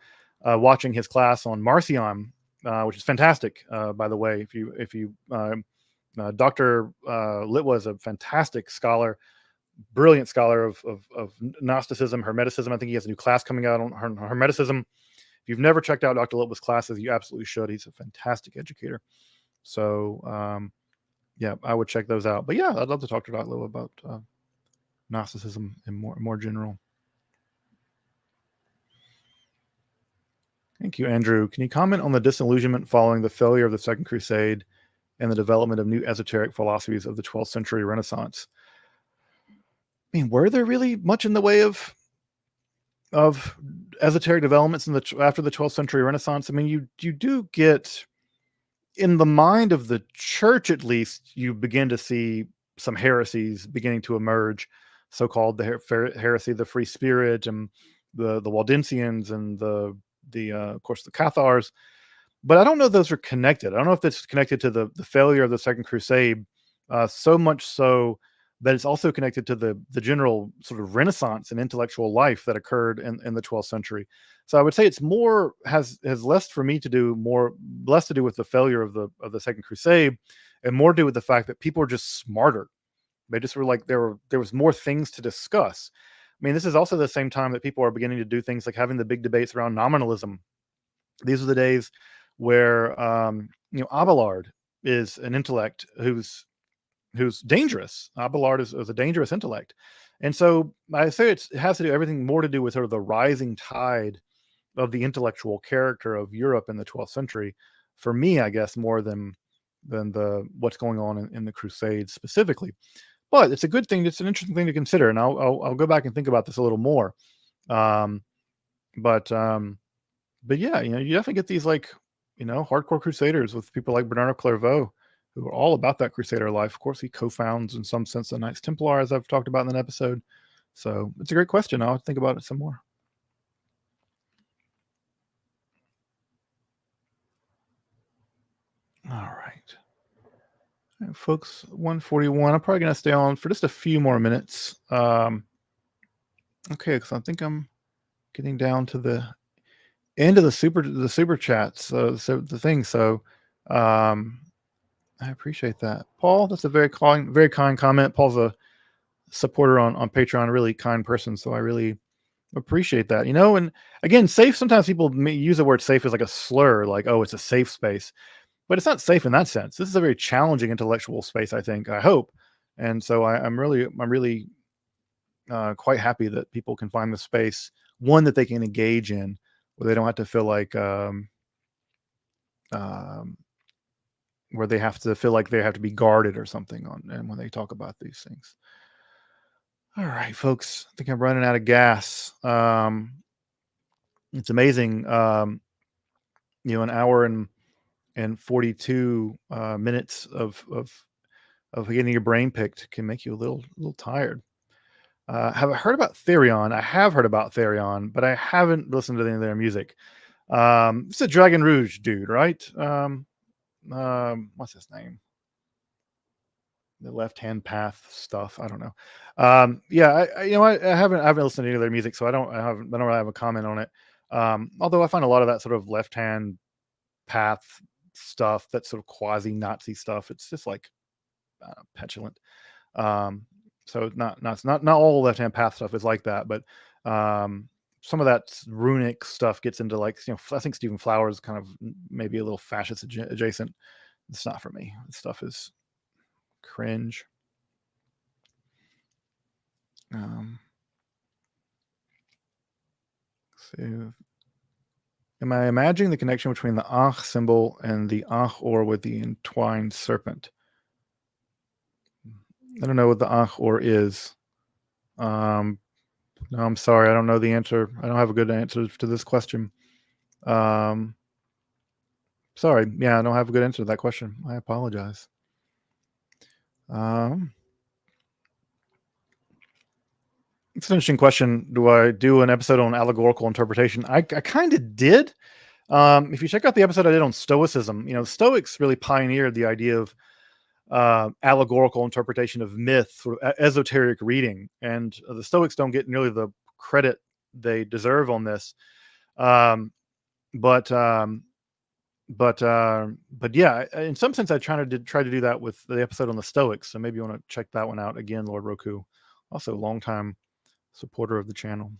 S1: watching his class on Marcion, which is fantastic. By the way, if you Dr. Litwa is a fantastic scholar, brilliant scholar of Gnosticism, Hermeticism. I think he has a new class coming out on Hermeticism. If you've never checked out Dr. Litwa's classes, you absolutely should. He's a fantastic educator. So yeah, I would check those out. But yeah, I'd love to talk to Dr. Litwa about Gnosticism in more general. Thank you, Andrew. Can you comment on the disillusionment following the failure of the Second Crusade and the development of new esoteric philosophies of the 12th century Renaissance? I mean, were there really much in the way of esoteric developments after the 12th century Renaissance? I mean, you do get, in the mind of the church, at least, you begin to see some heresies beginning to emerge, so-called the heresy of the free spirit, and the Waldensians, and of course the Cathars. But I don't know if those are connected. I don't know if that's connected to the failure of the Second Crusade, so much so that it's also connected to the general sort of Renaissance and intellectual life that occurred in the 12th century. So I would say it's has less to do with the failure of the Second Crusade, and more to do with the fact that people are just smarter. They just were like, there was more things to discuss. I mean, this is also the same time that people are beginning to do things like having the big debates around nominalism. These are the days where Abelard is an intellect who's dangerous. Abelard is a dangerous intellect. And so I say it has to do everything more to do with sort of the rising tide of the intellectual character of Europe in the 12th century. For me, I guess, more than what's going on in the Crusades specifically. But it's a good thing. It's an interesting thing to consider. And I'll go back and think about this a little more. But yeah, you definitely get these hardcore crusaders with people like Bernardo Clairvaux, who are all about that crusader life. Of course, he co-founds, in some sense, the Knights Templar, as I've talked about in an episode. So it's a great question. I'll think about it some more. All right, folks, 141. I'm probably going to stay on for just a few more minutes. Okay, because I think I'm getting down to the end of the super chats. So the thing. So I appreciate that, Paul. That's a very kind comment. Paul's a supporter on Patreon, a really kind person. So I really Appreciate that. And again, safe, sometimes people may use the word safe as like a slur, like, oh, it's a safe space, but it's not safe in that sense. This is a very challenging intellectual space, I think, I hope. And so I'm really quite happy that people can find the space, one that they can engage in, where they don't have to feel like, um, where they have to feel like they have to be guarded or something on, and when they talk about these things. All right, folks, I think I'm running out of gas. It's amazing. An hour and 42 minutes of getting your brain picked can make you a little tired. Have I heard about Therion? I have heard about Therion, but I haven't listened to any of their music. It's a Dragon Rouge dude, right? What's his name? The Left Hand Path stuff. I don't know. Yeah, I haven't listened to any of their music, so I don't really have a comment on it. Although I find a lot of that sort of left hand path stuff, that sort of quasi Nazi stuff, it's just like petulant. Um, so not all left hand path stuff is like that, but some of that runic stuff gets into, like, I think Stephen Flowers kind of maybe a little fascist adjacent. It's not for me. This stuff is cringe. So, am I imagining the connection between the Ankh symbol and the Ankh-or with the entwined serpent? I don't know what the Ankh-or is. No, I'm sorry. I don't know the answer. I don't have a good answer to this question. Sorry. Yeah, I don't have a good answer to that question. I apologize. It's an interesting question. Do I do an episode on allegorical interpretation? I kind of did. If you check out the episode I did on Stoicism, Stoics really pioneered the idea of allegorical interpretation of myth, sort of esoteric reading, and the Stoics don't get nearly the credit they deserve on this. Um, but yeah, in some sense, I try to do that with the episode on the Stoics. So maybe you want to check that one out again, Lord Roku, also longtime supporter of the channel.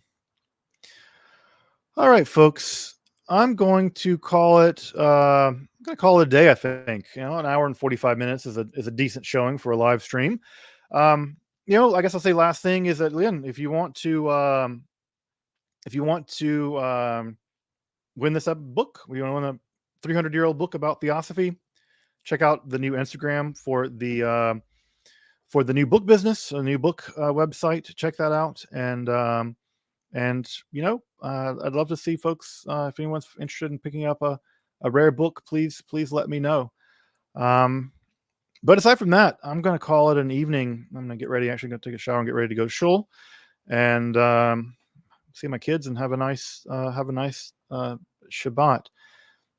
S1: All right, folks, I'm going to call it. I'm going to call it a day. I think an hour and 45 minutes is a decent showing for a live stream. I guess I'll say last thing is that, Lynn, if you want to win this book, we want to win a 300-year-old book about Theosophy, check out the new Instagram for the new book business, a new book website. Check that out, and I'd love to see folks. If anyone's interested in picking up a rare book, please let me know. But aside from that, I'm going to call it an evening. I'm going to get ready. Actually, going to take a shower and get ready to go to shul, and see my kids and have a nice Shabbat.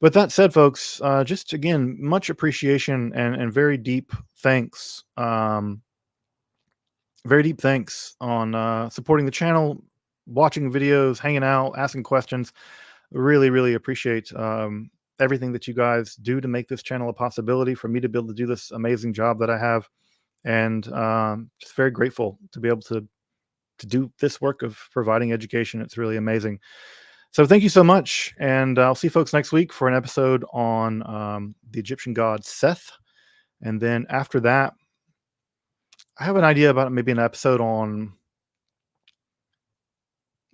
S1: But that said, folks, just again, much appreciation and very deep thanks. Very deep thanks on supporting the channel, watching videos, hanging out, asking questions. Really, really appreciate everything that you guys do to make this channel a possibility for me to be able to do this amazing job that I have. And just very grateful to be able to do this work of providing education. It's really amazing. So thank you so much. And I'll see folks next week for an episode on the Egyptian god Seth. And then after that, I have an idea about maybe an episode on,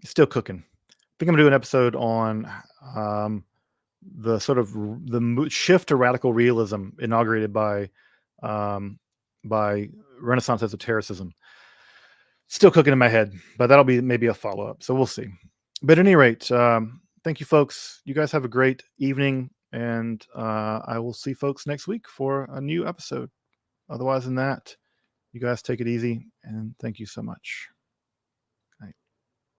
S1: still cooking. I think I'm going to do an episode on the sort of the shift to radical realism inaugurated by Renaissance esotericism. Still cooking in my head, but that'll be maybe a follow-up. So we'll see. But at any rate, thank you, folks. You guys have a great evening, and I will see folks next week for a new episode. Otherwise than that, you guys take it easy, and thank you so much.